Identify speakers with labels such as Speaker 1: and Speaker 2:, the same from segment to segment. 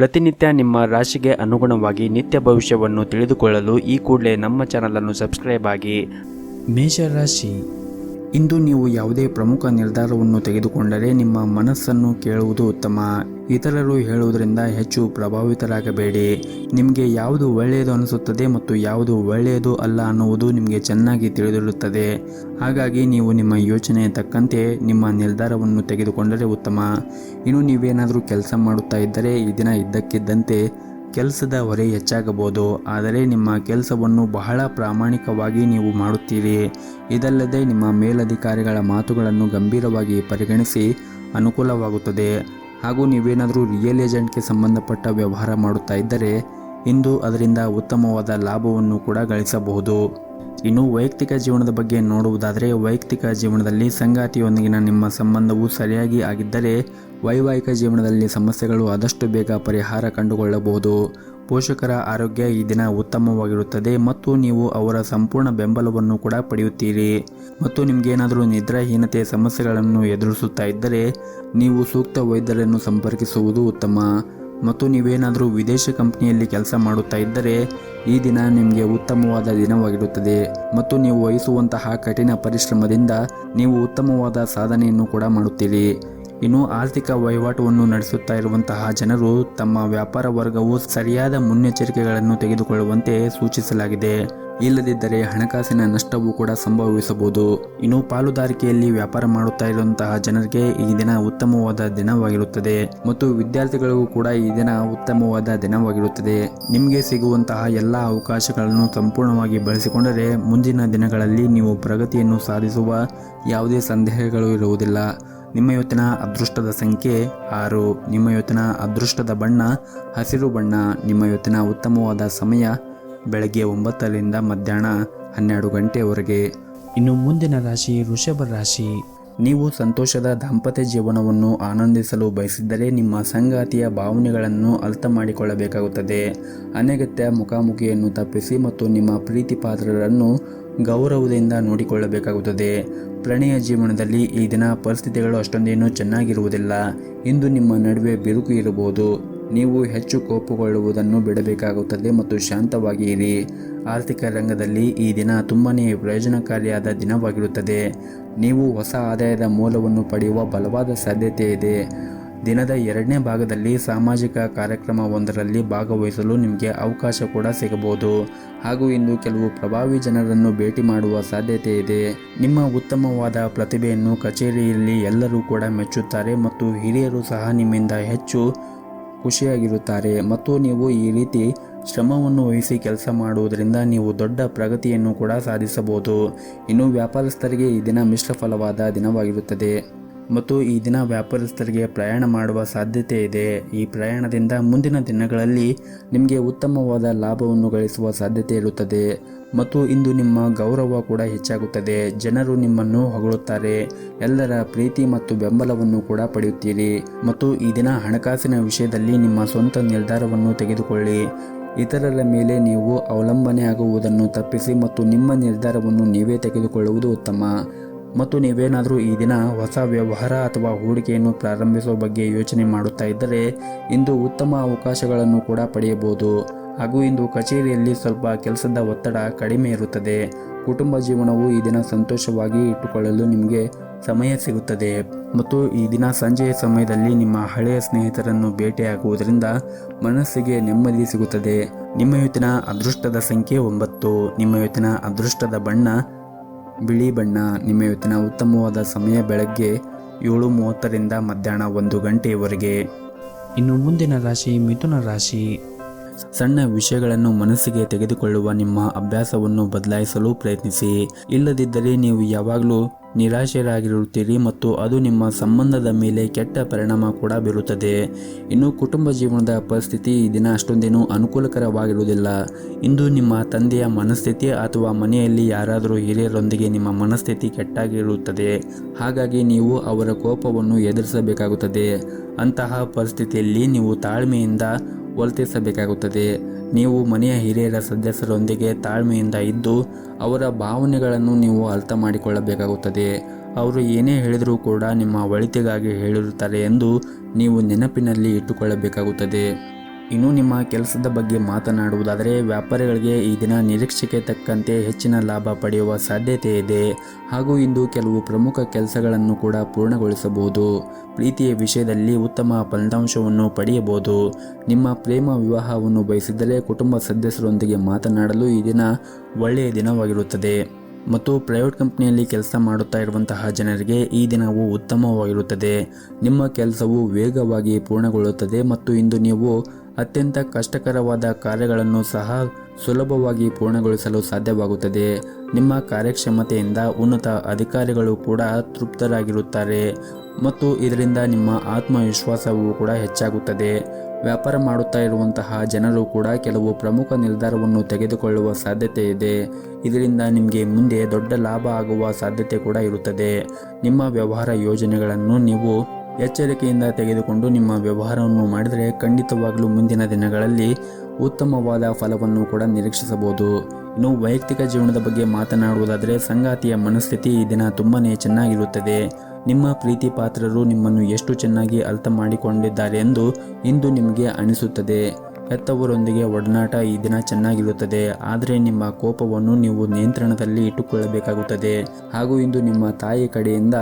Speaker 1: ಪ್ರತಿನಿತ್ಯ ನಿಮ್ಮ ರಾಶಿಗೆ ಅನುಗುಣವಾಗಿ ನಿತ್ಯ ಭವಿಷ್ಯವನ್ನು ತಿಳಿದುಕೊಳ್ಳಲು ಈ ಕೂಡಲೇ ನಮ್ಮ ಚಾನಲನ್ನು ಸಬ್ಸ್ಕ್ರೈಬ್ ಆಗಿ. ಮೇಷರಾಶಿ, ಇಂದು ನೀವು ಯಾವುದೇ ಪ್ರಮುಖ ನಿರ್ಧಾರವನ್ನು ತೆಗೆದುಕೊಂಡರೆ ನಿಮ್ಮ ಮನಸ್ಸನ್ನು ಕೇಳುವುದು ಉತ್ತಮ. ಇತರರು ಹೇಳುವುದರಿಂದ ಹೆಚ್ಚು ಪ್ರಭಾವಿತರಾಗಬೇಡಿ. ನಿಮಗೆ ಯಾವುದು ಒಳ್ಳೆಯದು ಅನಿಸುತ್ತದೆ ಮತ್ತು ಯಾವುದು ಒಳ್ಳೆಯದು ಅಲ್ಲ ಅನ್ನುವುದು ನಿಮಗೆ ಚೆನ್ನಾಗಿ ತಿಳಿದಿರುತ್ತದೆ. ಹಾಗಾಗಿ ನೀವು ನಿಮ್ಮ ಯೋಚನೆಯ ತಕ್ಕಂತೆ ನಿಮ್ಮ ನಿರ್ಧಾರವನ್ನು ತೆಗೆದುಕೊಂಡರೆ ಉತ್ತಮ. ಇನ್ನು ನೀವೇನಾದರೂ ಕೆಲಸ ಮಾಡುತ್ತಾ ಇದ್ದರೆ ಈ ದಿನ ಇದ್ದಕ್ಕಿದ್ದಂತೆ ಕೆಲಸದ ಹೊರೆ ಹೆಚ್ಚಾಗಬಹುದು. ಆದರೆ ನಿಮ್ಮ ಕೆಲಸವನ್ನು ಬಹಳ ಪ್ರಾಮಾಣಿಕವಾಗಿ ನೀವು ಮಾಡುತ್ತೀರಿ. ಇದಲ್ಲದೆ ನಿಮ್ಮ ಮೇಲಧಿಕಾರಿಗಳ ಮಾತುಗಳನ್ನು ಗಂಭೀರವಾಗಿ ಪರಿಗಣಿಸಿ ಅನುಕೂಲವಾಗುತ್ತದೆ. ಹಾಗೂ ನೀವೇನಾದರೂ ರಿಯಲ್ ಏಜೆಂಟ್ಗೆ ಸಂಬಂಧಪಟ್ಟ ವ್ಯವಹಾರ ಮಾಡುತ್ತಾ ಇದ್ದರೆ ಇಂದು ಅದರಿಂದ ಉತ್ತಮವಾದ ಲಾಭವನ್ನು ಕೂಡ ಗಳಿಸಬಹುದು. ಇನ್ನು ವೈಯಕ್ತಿಕ ಜೀವನದ ಬಗ್ಗೆ ನೋಡುವುದಾದರೆ, ವೈಯಕ್ತಿಕ ಜೀವನದಲ್ಲಿ ಸಂಗಾತಿಯೊಂದಿಗಿನ ನಿಮ್ಮ ಸಂಬಂಧವು ಸರಿಯಾಗಿ ಆಗಿದ್ದರೆ ವೈವಾಹಿಕ ಜೀವನದಲ್ಲಿ ಸಮಸ್ಯೆಗಳು ಆದಷ್ಟು ಬೇಗ ಪರಿಹಾರ ಕಂಡುಕೊಳ್ಳಬಹುದು. ಪೋಷಕರ ಆರೋಗ್ಯ ಈ ದಿನ ಉತ್ತಮವಾಗಿರುತ್ತದೆ ಮತ್ತು ನೀವು ಅವರ ಸಂಪೂರ್ಣ ಬೆಂಬಲವನ್ನು ಕೂಡ ಪಡೆಯುತ್ತೀರಿ. ಮತ್ತು ನಿಮಗೇನಾದರೂ ನಿದ್ರಾಹೀನತೆ ಸಮಸ್ಯೆಗಳನ್ನು ಎದುರಿಸುತ್ತಾ ಇದ್ದರೆ ನೀವು ಸೂಕ್ತ ವೈದ್ಯರನ್ನು ಸಂಪರ್ಕಿಸುವುದು ಉತ್ತಮ. ಮತ್ತು ನೀವೇನಾದರೂ ವಿದೇಶಿ ಕಂಪನಿಯಲ್ಲಿ ಕೆಲಸ ಮಾಡುತ್ತಾ ಇದ್ದರೆ ಈ ದಿನ ನಿಮಗೆ ಉತ್ತಮವಾದ ದಿನವಾಗಿರುತ್ತದೆ ಮತ್ತು ನೀವು ವಹಿಸುವಂತಹ ಕಠಿಣ ಪರಿಶ್ರಮದಿಂದ ನೀವು ಉತ್ತಮವಾದ ಸಾಧನೆಯನ್ನು ಕೂಡ ಮಾಡುತ್ತೀರಿ. ಇನ್ನು ಆರ್ಥಿಕ ವಹಿವಾಟುವನ್ನು ನಡೆಸುತ್ತಾ ಇರುವಂತಹ ಜನರು ತಮ್ಮ ವ್ಯಾಪಾರ ವರ್ಗವು ಸರಿಯಾದ ಮುನ್ನೆಚ್ಚರಿಕೆಗಳನ್ನು ತೆಗೆದುಕೊಳ್ಳುವಂತೆ ಸೂಚಿಸಲಾಗಿದೆ. ಇಲ್ಲದಿದ್ದರೆ ಹಣಕಾಸಿನ ನಷ್ಟವೂ ಕೂಡ ಸಂಭವಿಸಬಹುದು. ಇನ್ನು ಪಾಲುದಾರಿಕೆಯಲ್ಲಿ ವ್ಯಾಪಾರ ಮಾಡುತ್ತಾ ಇರುವಂತಹ ಜನರಿಗೆ ಈ ದಿನ ಉತ್ತಮವಾದ ದಿನವಾಗಿರುತ್ತದೆ ಮತ್ತು ವಿದ್ಯಾರ್ಥಿಗಳಿಗೂ ಕೂಡ ಈ ದಿನ ಉತ್ತಮವಾದ ದಿನವಾಗಿರುತ್ತದೆ. ನಿಮಗೆ ಸಿಗುವಂತಹ ಎಲ್ಲ ಅವಕಾಶಗಳನ್ನು ಸಂಪೂರ್ಣವಾಗಿ ಬಳಸಿಕೊಂಡರೆ ಮುಂದಿನ ದಿನಗಳಲ್ಲಿ ನೀವು ಪ್ರಗತಿಯನ್ನು ಸಾಧಿಸುವ ಯಾವುದೇ ಸಂದೇಹಗಳು ಇರುವುದಿಲ್ಲ. ನಿಮ್ಮ ಇವತ್ತಿನ ಅದೃಷ್ಟದ ಸಂಖ್ಯೆ 6. ನಿಮ್ಮ ಇವತ್ತಿನ ಅದೃಷ್ಟದ ಬಣ್ಣ ಹಸಿರು ಬಣ್ಣ. ನಿಮ್ಮ ಇವತ್ತಿನ ಉತ್ತಮವಾದ ಸಮಯ ಬೆಳಗ್ಗೆ 9ರಿಂದ ಮಧ್ಯಾಹ್ನ 12 ಗಂಟೆಯವರೆಗೆ. ಇನ್ನು ಮುಂದಿನ ರಾಶಿ ವೃಷಭ ರಾಶಿ. ನೀವು ಸಂತೋಷದ ದಾಂಪತ್ಯ ಜೀವನವನ್ನು ಆನಂದಿಸಲು ಬಯಸಿದ್ದರೆ ನಿಮ್ಮ ಸಂಗಾತಿಯ ಭಾವನೆಗಳನ್ನು ಅರ್ಥ ಮಾಡಿಕೊಳ್ಳಬೇಕಾಗುತ್ತದೆ. ಅನಗತ್ಯ ಮುಖಾಮುಖಿಯನ್ನು ತಪ್ಪಿಸಿ ಮತ್ತು ನಿಮ್ಮ ಪ್ರೀತಿ ಪಾತ್ರರನ್ನು ಗೌರವದಿಂದ ನೋಡಿಕೊಳ್ಳಬೇಕಾಗುತ್ತದೆ. ಪ್ರಣಯ ಜೀವನದಲ್ಲಿ ಈ ದಿನ ಪರಿಸ್ಥಿತಿಗಳು ಅಷ್ಟೊಂದೇನು ಚೆನ್ನಾಗಿರುವುದಿಲ್ಲ. ಇಂದು ನಿಮ್ಮ ನಡುವೆ ಬಿರುಕು ಇರಬಹುದು. ನೀವು ಹೆಚ್ಚು ಕೋಪಗೊಳ್ಳುವುದನ್ನು ಬಿಡಬೇಕಾಗುತ್ತದೆ ಮತ್ತು ಶಾಂತವಾಗಿ ಇರಿ. ಆರ್ಥಿಕ ರಂಗದಲ್ಲಿ ಈ ದಿನ ತುಂಬನೇ ಪ್ರಯೋಜನಕಾರಿಯಾದ ದಿನವಾಗಿರುತ್ತದೆ. ನೀವು ಹೊಸ ಆದಾಯದ ಮೂಲವನ್ನು ಪಡೆಯುವ ಬಲವಾದ ಸಾಧ್ಯತೆ ಇದೆ. ದಿನದ 2ನೇ ಭಾಗದಲ್ಲಿ ಸಾಮಾಜಿಕ ಕಾರ್ಯಕ್ರಮವೊಂದರಲ್ಲಿ ಭಾಗವಹಿಸಲು ನಿಮಗೆ ಅವಕಾಶ ಕೂಡ ಸಿಗಬಹುದು. ಹಾಗೂ ಇಂದು ಕೆಲವು ಪ್ರಭಾವಿ ಜನರನ್ನು ಭೇಟಿ ಮಾಡುವ ಸಾಧ್ಯತೆ ಇದೆ. ನಿಮ್ಮ ಉತ್ತಮವಾದ ಪ್ರತಿಭೆಯನ್ನು ಕಚೇರಿಯಲ್ಲಿ ಎಲ್ಲರೂ ಕೂಡ ಮೆಚ್ಚುತ್ತಾರೆ ಮತ್ತು ಹಿರಿಯರು ಸಹ ನಿಮ್ಮಿಂದ ಹೆಚ್ಚು ಖುಷಿಯಾಗಿರುತ್ತಾರೆ. ಮತ್ತು ನೀವು ಈ ರೀತಿ ಶ್ರಮವನ್ನು ವಹಿಸಿ ಕೆಲಸ ಮಾಡುವುದರಿಂದ ನೀವು ದೊಡ್ಡ ಪ್ರಗತಿಯನ್ನು ಕೂಡ ಸಾಧಿಸಬಹುದು. ಇನ್ನು ವ್ಯಾಪಾರಸ್ಥರಿಗೆ ಈ ದಿನ ಮಿಶ್ರ ಫಲವಾದ ದಿನವಾಗಿರುತ್ತದೆ ಮತ್ತು ಈ ದಿನ ವ್ಯಾಪಾರಸ್ಥರಿಗೆ ಪ್ರಯಾಣ ಮಾಡುವ ಸಾಧ್ಯತೆ ಇದೆ. ಈ ಪ್ರಯಾಣದಿಂದ ಮುಂದಿನ ದಿನಗಳಲ್ಲಿ ನಿಮಗೆ ಉತ್ತಮವಾದ ಲಾಭವನ್ನು ಗಳಿಸುವ ಸಾಧ್ಯತೆ ಇರುತ್ತದೆ ಮತ್ತು ಇಂದು ನಿಮ್ಮ ಗೌರವ ಕೂಡ ಹೆಚ್ಚಾಗುತ್ತದೆ. ಜನರು ನಿಮ್ಮನ್ನು ಹೊಗಳುತ್ತಾರೆ. ಎಲ್ಲರ ಪ್ರೀತಿ ಮತ್ತು ಬೆಂಬಲವನ್ನು ಕೂಡ ಪಡೆಯುತ್ತೀರಿ. ಮತ್ತು ಈ ದಿನ ಹಣಕಾಸಿನ ವಿಷಯದಲ್ಲಿ ನಿಮ್ಮ ಸ್ವಂತ ನಿರ್ಧಾರವನ್ನು ತೆಗೆದುಕೊಳ್ಳಿ. ಇತರರ ಮೇಲೆ ನೀವು ಅವಲಂಬನೆ ಆಗುವುದನ್ನು ತಪ್ಪಿಸಿ ಮತ್ತು ನಿಮ್ಮ ನಿರ್ಧಾರವನ್ನು ನೀವೇ ತೆಗೆದುಕೊಳ್ಳುವುದು ಉತ್ತಮ. ಮತ್ತು ನೀವೇನಾದರೂ ಈ ದಿನ ಹೊಸ ವ್ಯವಹಾರ ಅಥವಾ ಹೂಡಿಕೆಯನ್ನು ಪ್ರಾರಂಭಿಸುವ ಬಗ್ಗೆ ಯೋಚನೆ ಮಾಡುತ್ತಾ ಇದ್ದರೆ ಇಂದು ಉತ್ತಮ ಅವಕಾಶಗಳನ್ನು ಕೂಡ ಪಡೆಯಬಹುದು. ಹಾಗೂ ಇಂದು ಕಚೇರಿಯಲ್ಲಿ ಸ್ವಲ್ಪ ಕೆಲಸದ ಒತ್ತಡ ಕಡಿಮೆ ಇರುತ್ತದೆ. ಕುಟುಂಬ ಜೀವನವು ಈ ದಿನ ಸಂತೋಷವಾಗಿ ಇಟ್ಟುಕೊಳ್ಳಲು ನಿಮಗೆ ಸಮಯ ಸಿಗುತ್ತದೆ. ಮತ್ತು ಈ ದಿನ ಸಂಜೆಯ ಸಮಯದಲ್ಲಿ ನಿಮ್ಮ ಹಳೆಯ ಸ್ನೇಹಿತರನ್ನು ಭೇಟಿಯಾಗುವುದರಿಂದ ಮನಸ್ಸಿಗೆ ನೆಮ್ಮದಿ ಸಿಗುತ್ತದೆ. ನಿಮ್ಮ ಇವತ್ತಿನ ಅದೃಷ್ಟದ ಸಂಖ್ಯೆ 9. ನಿಮ್ಮ ಇವತ್ತಿನ ಅದೃಷ್ಟದ ಬಣ್ಣ ಬಿಳಿ ಬಣ್ಣ. ನಿಮ್ಮ ಇವತ್ತಿನ ಉತ್ತಮವಾದ ಸಮಯ ಬೆಳಗ್ಗೆ 7:30ರಿಂದ ಮಧ್ಯಾಹ್ನ 1 ಗಂಟೆಯವರೆಗೆ. ಇನ್ನು ಮುಂದಿನ ರಾಶಿ ಮಿಥುನ ರಾಶಿ. ಸಣ್ಣ ವಿಷಯಗಳನ್ನು ಮನಸ್ಸಿಗೆ ತೆಗೆದುಕೊಳ್ಳುವ ನಿಮ್ಮ ಅಭ್ಯಾಸವನ್ನು ಬದಲಾಯಿಸಲು ಪ್ರಯತ್ನಿಸಿ. ಇಲ್ಲದಿದ್ದರೆ ನೀವು ಯಾವಾಗಲೂ ನಿರಾಶರಾಗಿರುತ್ತೀರಿ ಮತ್ತು ಅದು ನಿಮ್ಮ ಸಂಬಂಧದ ಮೇಲೆ ಕೆಟ್ಟ ಪರಿಣಾಮ ಕೂಡ ಬೀರುತ್ತದೆ. ಇನ್ನು ಕುಟುಂಬ ಜೀವನದ ಪರಿಸ್ಥಿತಿ ಈ ದಿನ ಅಷ್ಟೊಂದೇನು ಅನುಕೂಲಕರವಾಗಿರುವುದಿಲ್ಲ. ಇಂದು ನಿಮ್ಮ ತಂದೆಯ ಮನಸ್ಥಿತಿ ಅಥವಾ ಮನೆಯಲ್ಲಿ ಯಾರಾದರೂ ಹಿರಿಯರೊಂದಿಗೆ ನಿಮ್ಮ ಮನಸ್ಥಿತಿ ಕೆಟ್ಟಾಗಿರುತ್ತದೆ. ಹಾಗಾಗಿ ನೀವು ಅವರ ಕೋಪವನ್ನು ಎದುರಿಸಬೇಕಾಗುತ್ತದೆ. ಅಂತಹ ಪರಿಸ್ಥಿತಿಯಲ್ಲಿ ನೀವು ತಾಳ್ಮೆಯಿಂದ ವರ್ತಿಸಬೇಕಾಗುತ್ತದೆ. ನೀವು ಮನೆಯ ಹಿರಿಯರ ಸದಸ್ಯರೊಂದಿಗೆ ತಾಳ್ಮೆಯಿಂದ ಇದ್ದು ಅವರ ಭಾವನೆಗಳನ್ನು ನೀವು ಅರ್ಥ ಮಾಡಿಕೊಳ್ಳಬೇಕಾಗುತ್ತದೆ. ಅವರು ಏನೇ ಹೇಳಿದರೂ ಕೂಡ ನಿಮ್ಮ ಒಳಿತಿಗಾಗಿ ಹೇಳಿರುತ್ತಾರೆ ಎಂದು ನೀವು ನೆನಪಿನಲ್ಲಿ ಇಟ್ಟುಕೊಳ್ಳಬೇಕಾಗುತ್ತದೆ. ಇನ್ನು ನಿಮ್ಮ ಕೆಲಸದ ಬಗ್ಗೆ ಮಾತನಾಡುವುದಾದರೆ ವ್ಯಾಪಾರಿಗಳಿಗೆ ಈ ದಿನ ನಿರೀಕ್ಷೆಗೆ ತಕ್ಕಂತೆ ಹೆಚ್ಚಿನ ಲಾಭ ಪಡೆಯುವ ಸಾಧ್ಯತೆ ಇದೆ. ಹಾಗೂ ಇಂದು ಕೆಲವು ಪ್ರಮುಖ ಕೆಲಸಗಳನ್ನು ಕೂಡ ಪೂರ್ಣಗೊಳಿಸಬಹುದು. ಪ್ರೀತಿಯ ವಿಷಯದಲ್ಲಿ ಉತ್ತಮ ಫಲಿತಾಂಶವನ್ನು ಪಡೆಯಬಹುದು. ನಿಮ್ಮ ಪ್ರೇಮ ವಿವಾಹವನ್ನು ಬಯಸಿದರೆ ಕುಟುಂಬ ಸದಸ್ಯರೊಂದಿಗೆ ಮಾತನಾಡಲು ಈ ದಿನ ಒಳ್ಳೆಯ ದಿನವಾಗಿರುತ್ತದೆ. ಮತ್ತು ಪ್ರೈವೇಟ್ ಕಂಪನಿಯಲ್ಲಿ ಕೆಲಸ ಮಾಡುತ್ತಾ ಇರುವಂತಹ ಜನರಿಗೆ ಈ ದಿನವು ಉತ್ತಮವಾಗಿರುತ್ತದೆ. ನಿಮ್ಮ ಕೆಲಸವು ವೇಗವಾಗಿ ಪೂರ್ಣಗೊಳ್ಳುತ್ತದೆ ಮತ್ತು ಇಂದು ನೀವು ಅತ್ಯಂತ ಕಷ್ಟಕರವಾದ ಕಾರ್ಯಗಳನ್ನು ಸಹ ಸುಲಭವಾಗಿ ಪೂರ್ಣಗೊಳಿಸಲು ಸಾಧ್ಯವಾಗುತ್ತದೆ. ನಿಮ್ಮ ಕಾರ್ಯಕ್ಷಮತೆಯಿಂದ ಉನ್ನತ ಅಧಿಕಾರಿಗಳು ಕೂಡ ತೃಪ್ತರಾಗಿರುತ್ತಾರೆ ಮತ್ತು ಇದರಿಂದ ನಿಮ್ಮ ಆತ್ಮವಿಶ್ವಾಸವೂ ಕೂಡ ಹೆಚ್ಚಾಗುತ್ತದೆ. ವ್ಯಾಪಾರ ಮಾಡುತ್ತಾ ಇರುವಂತಹ ಜನರು ಕೂಡ ಕೆಲವು ಪ್ರಮುಖ ನಿರ್ಧಾರವನ್ನು ತೆಗೆದುಕೊಳ್ಳುವ ಸಾಧ್ಯತೆ ಇದೆ. ಇದರಿಂದ ನಿಮಗೆ ಮುಂದೆ ದೊಡ್ಡ ಲಾಭ ಆಗುವ ಸಾಧ್ಯತೆ ಕೂಡ ಇರುತ್ತದೆ. ನಿಮ್ಮ ವ್ಯವಹಾರ ಯೋಜನೆಗಳನ್ನು ನೀವು ಎಚ್ಚರಿಕೆಯಿಂದ ತೆಗೆದುಕೊಂಡು ನಿಮ್ಮ ವ್ಯವಹಾರವನ್ನು ಮಾಡಿದರೆ ಖಂಡಿತವಾಗಲೂ ಮುಂದಿನ ದಿನಗಳಲ್ಲಿ ಉತ್ತಮವಾದ ಫಲವನ್ನು ಕೂಡ ನಿರೀಕ್ಷಿಸಬಹುದು. ಇನ್ನು ವೈಯಕ್ತಿಕ ಜೀವನದ ಬಗ್ಗೆ ಮಾತನಾಡುವುದಾದರೆ ಸಂಗಾತಿಯ ಮನಸ್ಥಿತಿ ಈ ದಿನ ತುಂಬಾನೇ ಚೆನ್ನಾಗಿರುತ್ತದೆ. ನಿಮ್ಮ ಪ್ರೀತಿ ಪಾತ್ರರು ನಿಮ್ಮನ್ನು ಎಷ್ಟು ಚೆನ್ನಾಗಿ ಅರ್ಥ ಮಾಡಿಕೊಂಡಿದ್ದಾರೆ ಎಂದು ಇಂದು ನಿಮಗೆ ಅನಿಸುತ್ತದೆ. ಹೆತ್ತವರೊಂದಿಗೆ ಒಡನಾಟ ಈ ದಿನ ಚೆನ್ನಾಗಿರುತ್ತದೆ. ಆದರೆ ನಿಮ್ಮ ಕೋಪವನ್ನು ನೀವು ನಿಯಂತ್ರಣದಲ್ಲಿ ಇಟ್ಟುಕೊಳ್ಳಬೇಕಾಗುತ್ತದೆ. ಹಾಗೂ ಇಂದು ನಿಮ್ಮ ತಾಯಿ ಕಡೆಯಿಂದ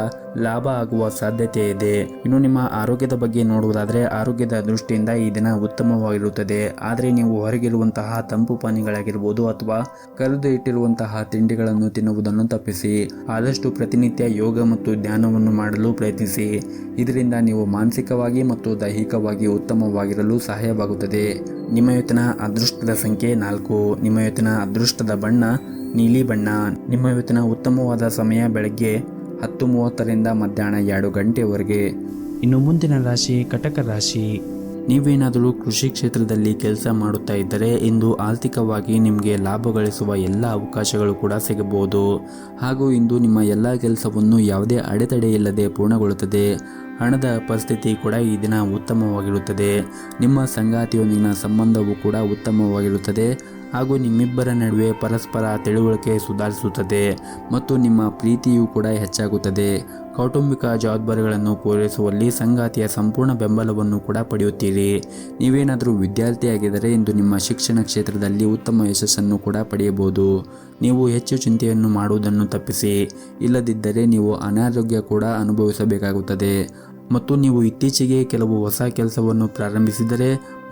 Speaker 1: ಲಾಭ ಆಗುವ ಸಾಧ್ಯತೆ ಇದೆ. ಇನ್ನು ನಿಮ್ಮ ಆರೋಗ್ಯದ ಬಗ್ಗೆ ನೋಡುವುದಾದರೆ ಆರೋಗ್ಯದ ದೃಷ್ಟಿಯಿಂದ ಈ ದಿನ ಉತ್ತಮವಾಗಿರುತ್ತದೆ. ಆದರೆ ನೀವು ಹೊರಗಿರುವಂತಹ ತಂಪು ಪಾನೀಯಗಳಾಗಿರ್ಬೋದು ಅಥವಾ ಕರೆದು ಇಟ್ಟಿರುವಂತಹ ತಿಂಡಿಗಳನ್ನು ತಿನ್ನುವುದನ್ನು ತಪ್ಪಿಸಿ. ಆದಷ್ಟು ಪ್ರತಿನಿತ್ಯ ಯೋಗ ಮತ್ತು ಧ್ಯಾನವನ್ನು ಮಾಡಲು ಪ್ರಯತ್ನಿಸಿ. ಇದರಿಂದ ನೀವು ಮಾನಸಿಕವಾಗಿ ಮತ್ತು ದೈಹಿಕವಾಗಿ ಉತ್ತಮವಾಗಿರಲು ಸಹಾಯವಾಗುತ್ತದೆ. ನಿಮ್ಮ ಇವತ್ತಿನ ಅದೃಷ್ಟದ ಸಂಖ್ಯೆ 4. ನಿಮ್ಮ ಇವತ್ತಿನ ಅದೃಷ್ಟದ ಬಣ್ಣ ನೀಲಿ ಬಣ್ಣ. ನಿಮ್ಮ ಇವತ್ತಿನ ಉತ್ತಮವಾದ ಸಮಯ ಬೆಳಗ್ಗೆ 10:30ರಿಂದ ಮಧ್ಯಾಹ್ನ 2 ಗಂಟೆವರೆಗೆ. ಇನ್ನು ಮುಂದಿನ ರಾಶಿ ಕಟಕ ರಾಶಿ. ನೀವೇನಾದರೂ ಕೃಷಿ ಕ್ಷೇತ್ರದಲ್ಲಿ ಕೆಲಸ ಮಾಡುತ್ತಾ ಇದ್ದರೆ ಇಂದು ಆರ್ಥಿಕವಾಗಿ ನಿಮಗೆ ಲಾಭ ಗಳಿಸುವ ಎಲ್ಲ ಅವಕಾಶಗಳು ಕೂಡ ಸಿಗಬಹುದು. ಹಾಗೂ ಇಂದು ನಿಮ್ಮ ಎಲ್ಲ ಕೆಲಸವನ್ನು ಯಾವುದೇ ಅಡೆತಡೆ ಇಲ್ಲದೆ ಪೂರ್ಣಗೊಳ್ಳುತ್ತದೆ. ಹಣದ ಪರಿಸ್ಥಿತಿ ಕೂಡ ಈ ದಿನ ಉತ್ತಮವಾಗಿರುತ್ತದೆ. ನಿಮ್ಮ ಸಂಗಾತಿಯೊಂದಿಗಿನ ಸಂಬಂಧವೂ ಕೂಡ ಉತ್ತಮವಾಗಿರುತ್ತದೆ. ಹಾಗೂ ನಿಮ್ಮಿಬ್ಬರ ನಡುವೆ ಪರಸ್ಪರ ತಿಳುವಳಿಕೆ ಸುಧಾರಿಸುತ್ತದೆ ಮತ್ತು ನಿಮ್ಮ ಪ್ರೀತಿಯೂ ಕೂಡ ಹೆಚ್ಚಾಗುತ್ತದೆ. ಕೌಟುಂಬಿಕ ಜವಾಬ್ದಾರಿಗಳನ್ನು ಪೂರೈಸುವಲ್ಲಿ ಸಂಗಾತಿಯ ಸಂಪೂರ್ಣ ಬೆಂಬಲವನ್ನು ಕೂಡ ಪಡೆಯುತ್ತೀರಿ. ನೀವೇನಾದರೂ ವಿದ್ಯಾರ್ಥಿಯಾಗಿದ್ದರೆ ಇಂದು ನಿಮ್ಮ ಶಿಕ್ಷಣ ಕ್ಷೇತ್ರದಲ್ಲಿ ಉತ್ತಮ ಯಶಸ್ಸನ್ನು ಕೂಡ ಪಡೆಯಬಹುದು. ನೀವು ಹೆಚ್ಚು ಚಿಂತೆಯನ್ನು ಮಾಡುವುದನ್ನು ತಪ್ಪಿಸಿ. ಇಲ್ಲದಿದ್ದರೆ ನೀವು ಅನಾರೋಗ್ಯ ಕೂಡ ಅನುಭವಿಸಬೇಕಾಗುತ್ತದೆ. ಮತ್ತು ನೀವು ಇತ್ತೀಚೆಗೆ ಕೆಲವು ಹೊಸ ಕೆಲಸವನ್ನು ಪ್ರಾರಂಭಿಸಿದರೆ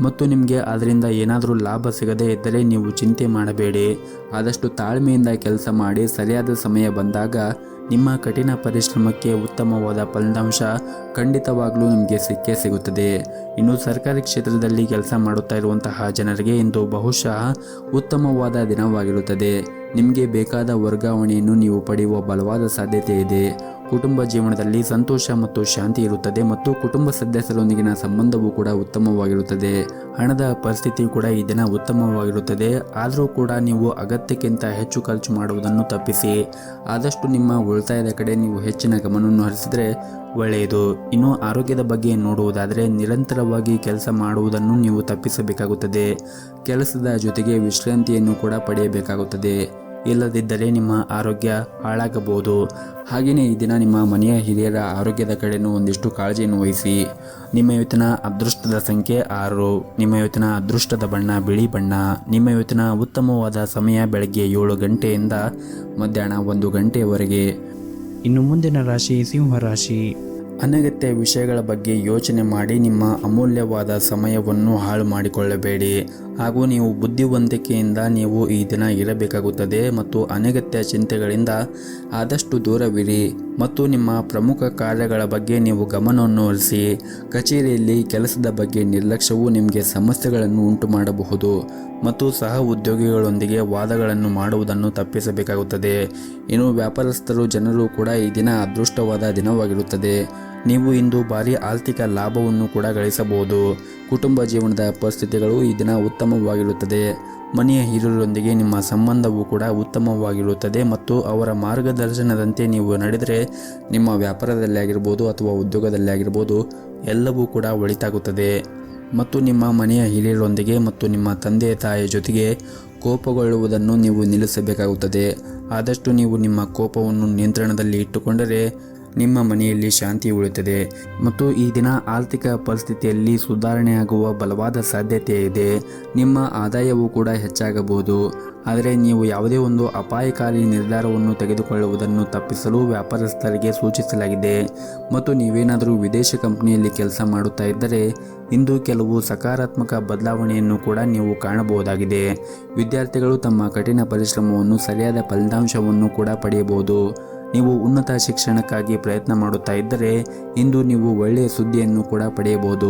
Speaker 1: ಮತ್ತು ನಿಮಗೆ ಅದರಿಂದ ಏನಾದರೂ ಲಾಭ ಸಿಗದೇ ಇದ್ದರೆ ನೀವು ಚಿಂತೆ ಮಾಡಬೇಡಿ. ಆದಷ್ಟು ತಾಳ್ಮೆಯಿಂದ ಕೆಲಸ ಮಾಡಿ. ಸರಿಯಾದ ಸಮಯ ಬಂದಾಗ ನಿಮ್ಮ ಕಠಿಣ ಪರಿಶ್ರಮಕ್ಕೆ ಉತ್ತಮವಾದ ಫಲಿತಾಂಶ ಖಂಡಿತವಾಗಲೂ ನಿಮಗೆ ಸಿಕ್ಕೇ ಸಿಗುತ್ತದೆ. ಇನ್ನು ಸರ್ಕಾರಿ ಕ್ಷೇತ್ರದಲ್ಲಿ ಕೆಲಸ ಮಾಡುತ್ತಾ ಇರುವಂತಹ ಜನರಿಗೆ ಇಂದು ಬಹುಶಃ ಉತ್ತಮವಾದ ದಿನವಾಗಿರುತ್ತದೆ. ನಿಮಗೆ ಬೇಕಾದ ವರ್ಗಾವಣೆಯನ್ನು ನೀವು ಪಡೆಯುವ ಬಲವಾದ ಸಾಧ್ಯತೆ ಇದೆ. ಕುಟುಂಬ ಜೀವನದಲ್ಲಿ ಸಂತೋಷ ಮತ್ತು ಶಾಂತಿ ಇರುತ್ತದೆ ಮತ್ತು ಕುಟುಂಬ ಸದಸ್ಯರೊಂದಿಗಿನ ಸಂಬಂಧವೂ ಕೂಡ ಉತ್ತಮವಾಗಿರುತ್ತದೆ. ಹಣದ ಪರಿಸ್ಥಿತಿ ಕೂಡ ಈ ದಿನ ಉತ್ತಮವಾಗಿರುತ್ತದೆ. ಆದರೂ ಕೂಡ ನೀವು ಅಗತ್ಯಕ್ಕಿಂತ ಹೆಚ್ಚು ಖರ್ಚು ಮಾಡುವುದನ್ನು ತಪ್ಪಿಸಿ. ಆದಷ್ಟು ನಿಮ್ಮ ಉಳಿತಾಯದ ಕಡೆ ನೀವು ಹೆಚ್ಚಿನ ಗಮನವನ್ನು ಹರಿಸಿದರೆ ಒಳ್ಳೆಯದು. ಇನ್ನು ಆರೋಗ್ಯದ ಬಗ್ಗೆ ನೋಡುವುದಾದರೆ ನಿರಂತರವಾಗಿ ಕೆಲಸ ಮಾಡುವುದನ್ನು ನೀವು ತಪ್ಪಿಸಬೇಕಾಗುತ್ತದೆ. ಕೆಲಸದ ಜೊತೆಗೆ ವಿಶ್ರಾಂತಿಯನ್ನು ಕೂಡ ಪಡೆಯಬೇಕಾಗುತ್ತದೆ. ಇಲ್ಲದಿದ್ದರೆ ನಿಮ್ಮ ಆರೋಗ್ಯ ಹಾಳಾಗಬಹುದು. ಹಾಗೆಯೇ ಈ ದಿನ ನಿಮ್ಮ ಮನೆಯ ಹಿರಿಯರ ಆರೋಗ್ಯದ ಕಡೆನೂ ಒಂದಿಷ್ಟು ಕಾಳಜಿಯನ್ನು ವಹಿಸಿ. ನಿಮ್ಮ ಇವತ್ತಿನ ಅದೃಷ್ಟದ ಸಂಖ್ಯೆ 6. ನಿಮ್ಮ ಇವತ್ತಿನ ಅದೃಷ್ಟದ ಬಣ್ಣ ಬಿಳಿ ಬಣ್ಣ. ನಿಮ್ಮ ಇವತ್ತಿನ ಉತ್ತಮವಾದ ಸಮಯ ಬೆಳಗ್ಗೆ 7 ಗಂಟೆಯಿಂದ ಮಧ್ಯಾಹ್ನ 1 ಗಂಟೆಯವರೆಗೆ. ಇನ್ನು ಮುಂದಿನ ರಾಶಿ ಸಿಂಹ ರಾಶಿ. ಅನಗತ್ಯ ವಿಷಯಗಳ ಬಗ್ಗೆ ಯೋಚನೆ ಮಾಡಿ ನಿಮ್ಮ ಅಮೂಲ್ಯವಾದ ಸಮಯವನ್ನು ಹಾಳು ಮಾಡಿಕೊಳ್ಳಬೇಡಿ. ಹಾಗೂ ನೀವು ಬುದ್ಧಿವಂತಿಕೆಯಿಂದ ನೀವು ಈ ದಿನ ಇರಬೇಕಾಗುತ್ತದೆ ಮತ್ತು ಅನಗತ್ಯ ಚಿಂತೆಗಳಿಂದ ಆದಷ್ಟು ದೂರವಿರಿ. ಮತ್ತು ನಿಮ್ಮ ಪ್ರಮುಖ ಕಾರ್ಯಗಳ ಬಗ್ಗೆ ನೀವು ಗಮನವನ್ನು ಹರಿಸಿ. ಕಚೇರಿಯಲ್ಲಿ ಕೆಲಸದ ಬಗ್ಗೆ ನಿರ್ಲಕ್ಷ್ಯವು ನಿಮಗೆ ಸಮಸ್ಯೆಗಳನ್ನು ಉಂಟು ಮಾಡಬಹುದು ಮತ್ತು ಸಹ ಉದ್ಯೋಗಿಗಳೊಂದಿಗೆ ವಾದಗಳನ್ನು ಮಾಡುವುದನ್ನು ತಪ್ಪಿಸಬೇಕಾಗುತ್ತದೆ. ಇನ್ನು ವ್ಯಾಪಾರಸ್ಥರು ಜನರು ಕೂಡ ಈ ದಿನ ಅದೃಷ್ಟವಾದ ದಿನವಾಗಿರುತ್ತದೆ. ನೀವು ಇಂದು ಭಾರಿ ಆರ್ಥಿಕ ಲಾಭವನ್ನು ಕೂಡ ಗಳಿಸಬಹುದು. ಕುಟುಂಬ ಜೀವನದ ಪರಿಸ್ಥಿತಿಗಳು ಈ ದಿನ ಉತ್ತಮವಾಗಿರುತ್ತದೆ. ಮನೆಯ ಹಿರಿಯರೊಂದಿಗೆ ನಿಮ್ಮ ಸಂಬಂಧವೂ ಕೂಡ ಉತ್ತಮವಾಗಿರುತ್ತದೆ ಮತ್ತು ಅವರ ಮಾರ್ಗದರ್ಶನದಂತೆ ನೀವು ನಡೆದರೆ ನಿಮ್ಮ ವ್ಯಾಪಾರದಲ್ಲಿ ಆಗಿರ್ಬೋದು ಅಥವಾ ಉದ್ಯೋಗದಲ್ಲಿ ಆಗಿರ್ಬೋದು ಎಲ್ಲವೂ ಕೂಡ ಒಳಿತಾಗುತ್ತದೆ. ಮತ್ತು ನಿಮ್ಮ ಮನೆಯ ಹಿರಿಯರೊಂದಿಗೆ ಮತ್ತು ನಿಮ್ಮ ತಂದೆ ತಾಯಿಯ ಜೊತೆಗೆ ಕೋಪಗೊಳ್ಳುವುದನ್ನು ನೀವು ನಿಲ್ಲಿಸಬೇಕಾಗುತ್ತದೆ. ಆದಷ್ಟು ನೀವು ನಿಮ್ಮ ಕೋಪವನ್ನು ನಿಯಂತ್ರಣದಲ್ಲಿ ಇಟ್ಟುಕೊಂಡರೆ ನಿಮ್ಮ ಮನೆಯಲ್ಲಿ ಶಾಂತಿ ಉಳಿಯುತ್ತದೆ ಮತ್ತು ಈ ದಿನ ಆರ್ಥಿಕ ಪರಿಸ್ಥಿತಿಯಲ್ಲಿ ಸುಧಾರಣೆಯಾಗುವ ಬಲವಾದ ಸಾಧ್ಯತೆ ಇದೆ. ನಿಮ್ಮ ಆದಾಯವೂ ಕೂಡ ಹೆಚ್ಚಾಗಬಹುದು. ಆದರೆ ನೀವು ಯಾವುದೇ ಒಂದು ಅಪಾಯಕಾರಿ ನಿರ್ಧಾರವನ್ನು ತೆಗೆದುಕೊಳ್ಳುವುದನ್ನು ತಪ್ಪಿಸಲು ವ್ಯಾಪಾರಸ್ಥರಿಗೆ ಸೂಚಿಸಲಾಗಿದೆ. ಮತ್ತು ನೀವೇನಾದರೂ ವಿದೇಶಿ ಕಂಪನಿಯಲ್ಲಿ ಕೆಲಸ ಮಾಡುತ್ತಾ ಇದ್ದರೆ ಇಂದು ಕೆಲವು ಸಕಾರಾತ್ಮಕ ಬದಲಾವಣೆಯನ್ನು ಕೂಡ ನೀವು ಕಾಣಬಹುದಾಗಿದೆ. ವಿದ್ಯಾರ್ಥಿಗಳು ತಮ್ಮ ಕಠಿಣ ಪರಿಶ್ರಮವನ್ನು ಸರಿಯಾದ ಫಲಿತಾಂಶವನ್ನು ಕೂಡ ಪಡೆಯಬಹುದು. ನೀವು ಉನ್ನತ ಶಿಕ್ಷಣಕ್ಕಾಗಿ ಪ್ರಯತ್ನ ಮಾಡುತ್ತಾ ಇದ್ದರೆ ಇಂದು ನೀವು ಒಳ್ಳೆಯ ಸುದ್ದಿಯನ್ನು ಕೂಡ ಪಡೆಯಬಹುದು.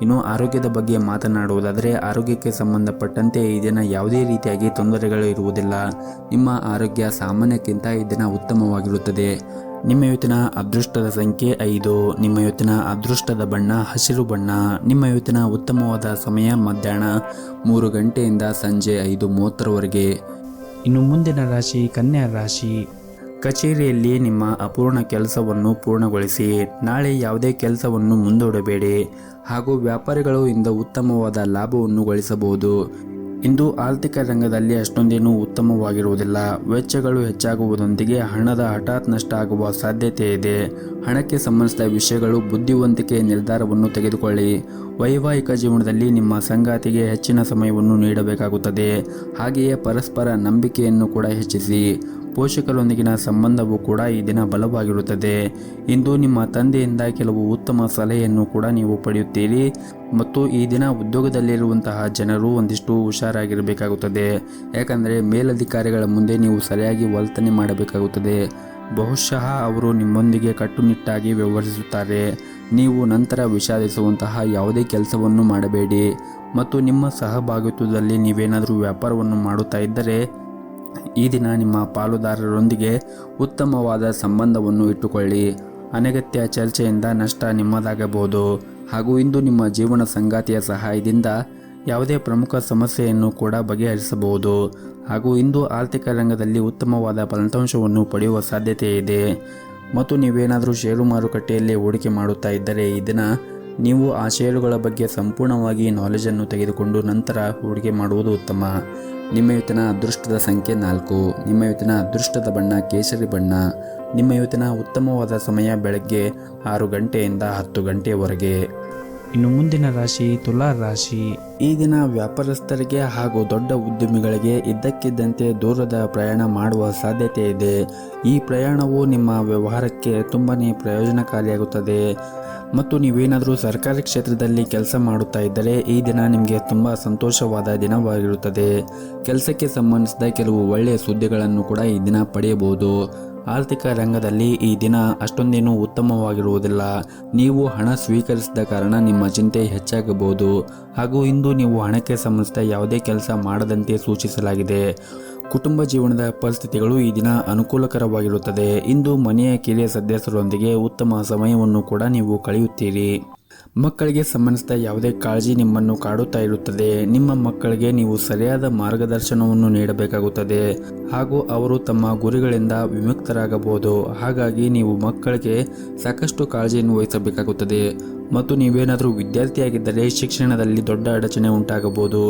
Speaker 1: ಇನ್ನು ಆರೋಗ್ಯದ ಬಗ್ಗೆ ಮಾತನಾಡುವುದಾದರೆ ಆರೋಗ್ಯಕ್ಕೆ ಸಂಬಂಧಪಟ್ಟಂತೆ ಈ ದಿನ ಯಾವುದೇ ರೀತಿಯಾಗಿ ತೊಂದರೆಗಳು ಇರುವುದಿಲ್ಲ. ನಿಮ್ಮ ಆರೋಗ್ಯ ಸಾಮಾನ್ಯಕ್ಕಿಂತ ಈ ದಿನ ಉತ್ತಮವಾಗಿರುತ್ತದೆ. ನಿಮ್ಮ ಇವತ್ತಿನ ಅದೃಷ್ಟದ ಸಂಖ್ಯೆ 5. ನಿಮ್ಮ ಇವತ್ತಿನ ಅದೃಷ್ಟದ ಬಣ್ಣ ಹಸಿರು ಬಣ್ಣ. ನಿಮ್ಮ ಇವತ್ತಿನ ಉತ್ತಮವಾದ ಸಮಯ ಮಧ್ಯಾಹ್ನ 3 ಗಂಟೆಯಿಂದ ಸಂಜೆ 5:30ರವರೆಗೆ. ಇನ್ನು ಮುಂದಿನ ರಾಶಿ ಕನ್ಯಾ ರಾಶಿ. ಕಚೇರಿಯಲ್ಲಿ ನಿಮ್ಮ ಅಪೂರ್ಣ ಕೆಲಸವನ್ನು ಪೂರ್ಣಗೊಳಿಸಿ. ನಾಳೆ ಯಾವುದೇ ಕೆಲಸವನ್ನು ಮುಂದೂಡಬೇಡಿ ಹಾಗೂ ವ್ಯಾಪಾರಿಗಳು ಇಂದು ಉತ್ತಮವಾದ ಲಾಭವನ್ನು ಗಳಿಸಬಹುದು. ಇಂದು ಆರ್ಥಿಕ ರಂಗದಲ್ಲಿ ಅಷ್ಟೊಂದೇನೂ ಉತ್ತಮವಾಗಿರುವುದಿಲ್ಲ. ವೆಚ್ಚಗಳು ಹೆಚ್ಚಾಗುವುದರೊಂದಿಗೆ ಹಣದ ಹಠಾತ್ ನಷ್ಟ ಆಗುವ ಸಾಧ್ಯತೆ ಇದೆ. ಹಣಕ್ಕೆ ಸಂಬಂಧಿಸಿದ ವಿಷಯಗಳು ಬುದ್ಧಿವಂತಿಕೆ ನಿರ್ಧಾರವನ್ನು ತೆಗೆದುಕೊಳ್ಳಿ. ವೈವಾಹಿಕ ಜೀವನದಲ್ಲಿ ನಿಮ್ಮ ಸಂಗಾತಿಗೆ ಹೆಚ್ಚಿನ ಸಮಯವನ್ನು ನೀಡಬೇಕಾಗುತ್ತದೆ. ಹಾಗೆಯೇ ಪರಸ್ಪರ ನಂಬಿಕೆಯನ್ನು ಕೂಡ ಹೆಚ್ಚಿಸಿ. ಪೋಷಕರೊಂದಿಗಿನ ಸಂಬಂಧವೂ ಕೂಡ ಈ ದಿನ ಬಲವಾಗಿರುತ್ತದೆ. ಇಂದು ನಿಮ್ಮ ತಂದೆಯಿಂದ ಕೆಲವು ಉತ್ತಮ ಸಲಹೆಯನ್ನು ಕೂಡ ನೀವು ಪಡೆಯುತ್ತೀರಿ ಮತ್ತು ಈ ದಿನ ಉದ್ಯೋಗದಲ್ಲಿರುವಂತಹ ಜನರು ಒಂದಿಷ್ಟು ಹುಷಾರಾಗಿರಬೇಕಾಗುತ್ತದೆ. ಯಾಕಂದರೆ ಮೇಲಧಿಕಾರಿಗಳ ಮುಂದೆ ನೀವು ಸರಿಯಾಗಿ ವರ್ತನೆ ಮಾಡಬೇಕಾಗುತ್ತದೆ. ಬಹುಶಃ ಅವರು ನಿಮ್ಮೊಂದಿಗೆ ಕಟ್ಟುನಿಟ್ಟಾಗಿ ವ್ಯವಹರಿಸುತ್ತಾರೆ. ನೀವು ನಂತರ ವಿಷಾದಿಸುವಂತಹ ಯಾವುದೇ ಕೆಲಸವನ್ನು ಮಾಡಬೇಡಿ ಮತ್ತು ನಿಮ್ಮ ಸಹಭಾಗಿತ್ವದಲ್ಲಿ ನೀವೇನಾದರೂ ವ್ಯಾಪಾರವನ್ನು ಮಾಡುತ್ತಾ ಇದ್ದರೆ ಈ ದಿನ ನಿಮ್ಮ ಪಾಲುದಾರರೊಂದಿಗೆ ಉತ್ತಮವಾದ ಸಂಬಂಧವನ್ನು ಇಟ್ಟುಕೊಳ್ಳಿ. ಅನಗತ್ಯ ಚರ್ಚೆಯಿಂದ ನಷ್ಟ ನಿಮ್ಮದಾಗಬಹುದು ಹಾಗೂ ಇಂದು ನಿಮ್ಮ ಜೀವನ ಸಂಗಾತಿಯ ಸಹಾಯದಿಂದ ಯಾವುದೇ ಪ್ರಮುಖ ಸಮಸ್ಯೆಯನ್ನು ಕೂಡ ಬಗೆಹರಿಸಬಹುದು ಹಾಗೂ ಇಂದು ಆರ್ಥಿಕ ರಂಗದಲ್ಲಿ ಉತ್ತಮವಾದ ಫಲಿತಾಂಶವನ್ನು ಪಡೆಯುವ ಸಾಧ್ಯತೆ ಇದೆ. ಮತ್ತು ನೀವೇನಾದರೂ ಷೇರು ಮಾರುಕಟ್ಟೆಯಲ್ಲಿ ಹೂಡಿಕೆ ಮಾಡುತ್ತಾ ಇದ್ದರೆ ಈ ದಿನ ನೀವು ಆ ಷೇರುಗಳ ಬಗ್ಗೆ ಸಂಪೂರ್ಣವಾಗಿ ನಾಲೆಜನ್ನು ತೆಗೆದುಕೊಂಡು ನಂತರ ಹೂಡಿಕೆ ಮಾಡುವುದು ಉತ್ತಮ. ನಿಮ್ಮ ಇವತ್ತಿನ ಅದೃಷ್ಟದ ಸಂಖ್ಯೆ 4. ನಿಮ್ಮ ಇವತ್ತಿನ ಅದೃಷ್ಟದ ಬಣ್ಣ ಕೇಸರಿ ಬಣ್ಣ. ನಿಮ್ಮ ಇವತ್ತಿನ ಉತ್ತಮವಾದ ಸಮಯ ಬೆಳಗ್ಗೆ 6 ಗಂಟೆಯಿಂದ 10 ಗಂಟೆಯವರೆಗೆ. ಇನ್ನು ಮುಂದಿನ ರಾಶಿ ತುಲಾ ರಾಶಿ. ಈ ದಿನ ವ್ಯಾಪಾರಸ್ಥರಿಗೆ ಹಾಗೂ ದೊಡ್ಡ ಉದ್ಯಮಿಗಳಿಗೆ ಇದ್ದಕ್ಕಿದ್ದಂತೆ ದೂರದ ಪ್ರಯಾಣ ಮಾಡುವ ಸಾಧ್ಯತೆ ಇದೆ. ಈ ಪ್ರಯಾಣವು ನಿಮ್ಮ ವ್ಯವಹಾರಕ್ಕೆ ತುಂಬನೇ ಪ್ರಯೋಜನಕಾರಿಯಾಗುತ್ತದೆ. ಮತ್ತು ನೀವೇನಾದರೂ ಸರ್ಕಾರಿ ಕ್ಷೇತ್ರದಲ್ಲಿ ಕೆಲಸ ಮಾಡುತ್ತಾ ಇದ್ದರೆ ಈ ದಿನ ನಿಮಗೆ ತುಂಬ ಸಂತೋಷವಾದ ದಿನವಾಗಿರುತ್ತದೆ. ಕೆಲಸಕ್ಕೆ ಸಂಬಂಧಿಸಿದ ಕೆಲವು ಒಳ್ಳೆಯ ಸುದ್ದಿಗಳನ್ನು ಕೂಡ ಈ ದಿನ ಪಡೆಯಬಹುದು. ಆರ್ಥಿಕ ರಂಗದಲ್ಲಿ ಈ ದಿನ ಅಷ್ಟೊಂದೇನೂ ಉತ್ತಮವಾಗಿರುವುದಿಲ್ಲ. ನೀವು ಹಣ ಸ್ವೀಕರಿಸಿದ ಕಾರಣ ನಿಮ್ಮ ಚಿಂತೆ ಹೆಚ್ಚಾಗಬಹುದು ಹಾಗೂ ಇಂದು ನೀವು ಹಣಕ್ಕೆ ಸಂಬಂಧಿಸಿದ ಯಾವುದೇ ಕೆಲಸ ಮಾಡದಂತೆ ಸೂಚಿಸಲಾಗಿದೆ. ಕುಟುಂಬ ಜೀವನದ ಪರಿಸ್ಥಿತಿಗಳು ಈ ದಿನ ಅನುಕೂಲಕರವಾಗಿರುತ್ತದೆ. ಇಂದು ಮನೆಯ ಕಿರಿಯ ಸದಸ್ಯರೊಂದಿಗೆ ಉತ್ತಮ ಸಮಯವನ್ನು ಕೂಡ ನೀವು ಕಳೆಯುತ್ತೀರಿ. ಮಕ್ಕಳಿಗೆ ಸಂಬಂಧಿಸಿದ ಯಾವುದೇ ಕಾಳಜಿ ನಿಮ್ಮನ್ನು ಕಾಡುತ್ತಾ ಇರುತ್ತದೆ. ನಿಮ್ಮ ಮಕ್ಕಳಿಗೆ ನೀವು ಸರಿಯಾದ ಮಾರ್ಗದರ್ಶನವನ್ನು ನೀಡಬೇಕಾಗುತ್ತದೆ ಹಾಗೂ ಅವರು ತಮ್ಮ ಗುರಿಗಳಿಂದ ವಿಮುಕ್ತರಾಗಬಹುದು. ಹಾಗಾಗಿ ನೀವು ಮಕ್ಕಳಿಗೆ ಸಾಕಷ್ಟು ಕಾಳಜಿಯನ್ನು ವಹಿಸಬೇಕಾಗುತ್ತದೆ. ಮತ್ತು ನೀವೇನಾದರೂ ವಿದ್ಯಾರ್ಥಿಯಾಗಿದ್ದರೆ ಶಿಕ್ಷಣದಲ್ಲಿ ದೊಡ್ಡ ಅಡಚಣೆ ಉಂಟಾಗಬಹುದು.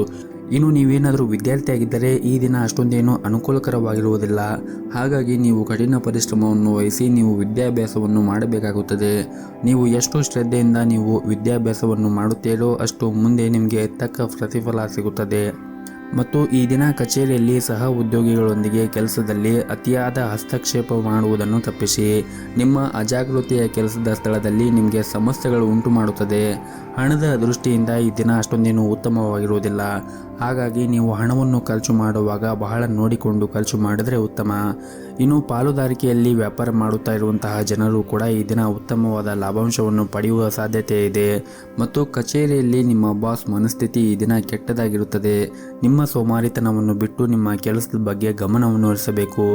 Speaker 1: ಇನ್ನು ನೀವೇನಾದರೂ ವಿದ್ಯಾರ್ಥಿಯಾಗಿದ್ದರೆ ಈ ದಿನ ಅಷ್ಟೊಂದೇನು ಅನುಕೂಲಕರವಾಗಿರುವುದಿಲ್ಲ. ಹಾಗಾಗಿ ನೀವು ಕಠಿಣ ಪರಿಶ್ರಮವನ್ನು ವಹಿಸಿ ನೀವು ವಿದ್ಯಾಭ್ಯಾಸವನ್ನು ಮಾಡಬೇಕಾಗುತ್ತದೆ. ನೀವು ಎಷ್ಟು ಶ್ರದ್ಧೆಯಿಂದ ನೀವು ವಿದ್ಯಾಭ್ಯಾಸವನ್ನು ಮಾಡುತ್ತೀರೋ ಅಷ್ಟು ಮುಂದೆ ನಿಮಗೆ ತಕ್ಕ ಪ್ರತಿಫಲ ಸಿಗುತ್ತದೆ. ಮತ್ತು ಈ ದಿನ ಕಚೇರಿಯಲ್ಲಿ ಸಹ ಉದ್ಯೋಗಿಗಳೊಂದಿಗೆ ಕೆಲಸದಲ್ಲಿ ಅತಿಯಾದ ಹಸ್ತಕ್ಷೇಪ ಮಾಡುವುದನ್ನು ತಪ್ಪಿಸಿ. ನಿಮ್ಮ ಅಜಾಗೃತೆಯ ಕೆಲಸದ ಸ್ಥಳದಲ್ಲಿ ನಿಮಗೆ ಸಮಸ್ಯೆಗಳು ಉಂಟು ಮಾಡುತ್ತದೆ. ಹಣದ ದೃಷ್ಟಿಯಿಂದ ಈ ದಿನ ಅಷ್ಟೊಂದೇನು ಉತ್ತಮವಾಗಿರುವುದಿಲ್ಲ. ಹಾಗಾಗಿ ನೀವು ಹಣವನ್ನು ಖರ್ಚು ಮಾಡುವಾಗ ಬಹಳ ನೋಡಿಕೊಂಡು ಖರ್ಚು ಮಾಡಿದರೆ ಉತ್ತಮ. ಇನ್ನು ಪಾಲುದಾರಿಕೆಯಲ್ಲಿ ವ್ಯಾಪಾರ ಮಾಡುತ್ತಾ ಇರುವಂತಹ ಜನರು ಕೂಡ ಈ ದಿನ ಉತ್ತಮವಾದ ಲಾಭಾಂಶವನ್ನು ಪಡೆಯುವ ಸಾಧ್ಯತೆ ಇದೆ. ಮತ್ತು ಕಚೇರಿಯಲ್ಲಿ ನಿಮ್ಮ ಬಾಸ್ ಮನಸ್ಥಿತಿ ಈ ದಿನ ಕೆಟ್ಟದಾಗಿರುತ್ತದೆ. ನಿಮ್ಮ ಸೋಮಾರಿತನವನ್ನು ಬಿಟ್ಟು ನಿಮ್ಮ ಕೆಲಸದ ಬಗ್ಗೆ ಗಮನವನ್ನು ಹರಿಸಬೇಕು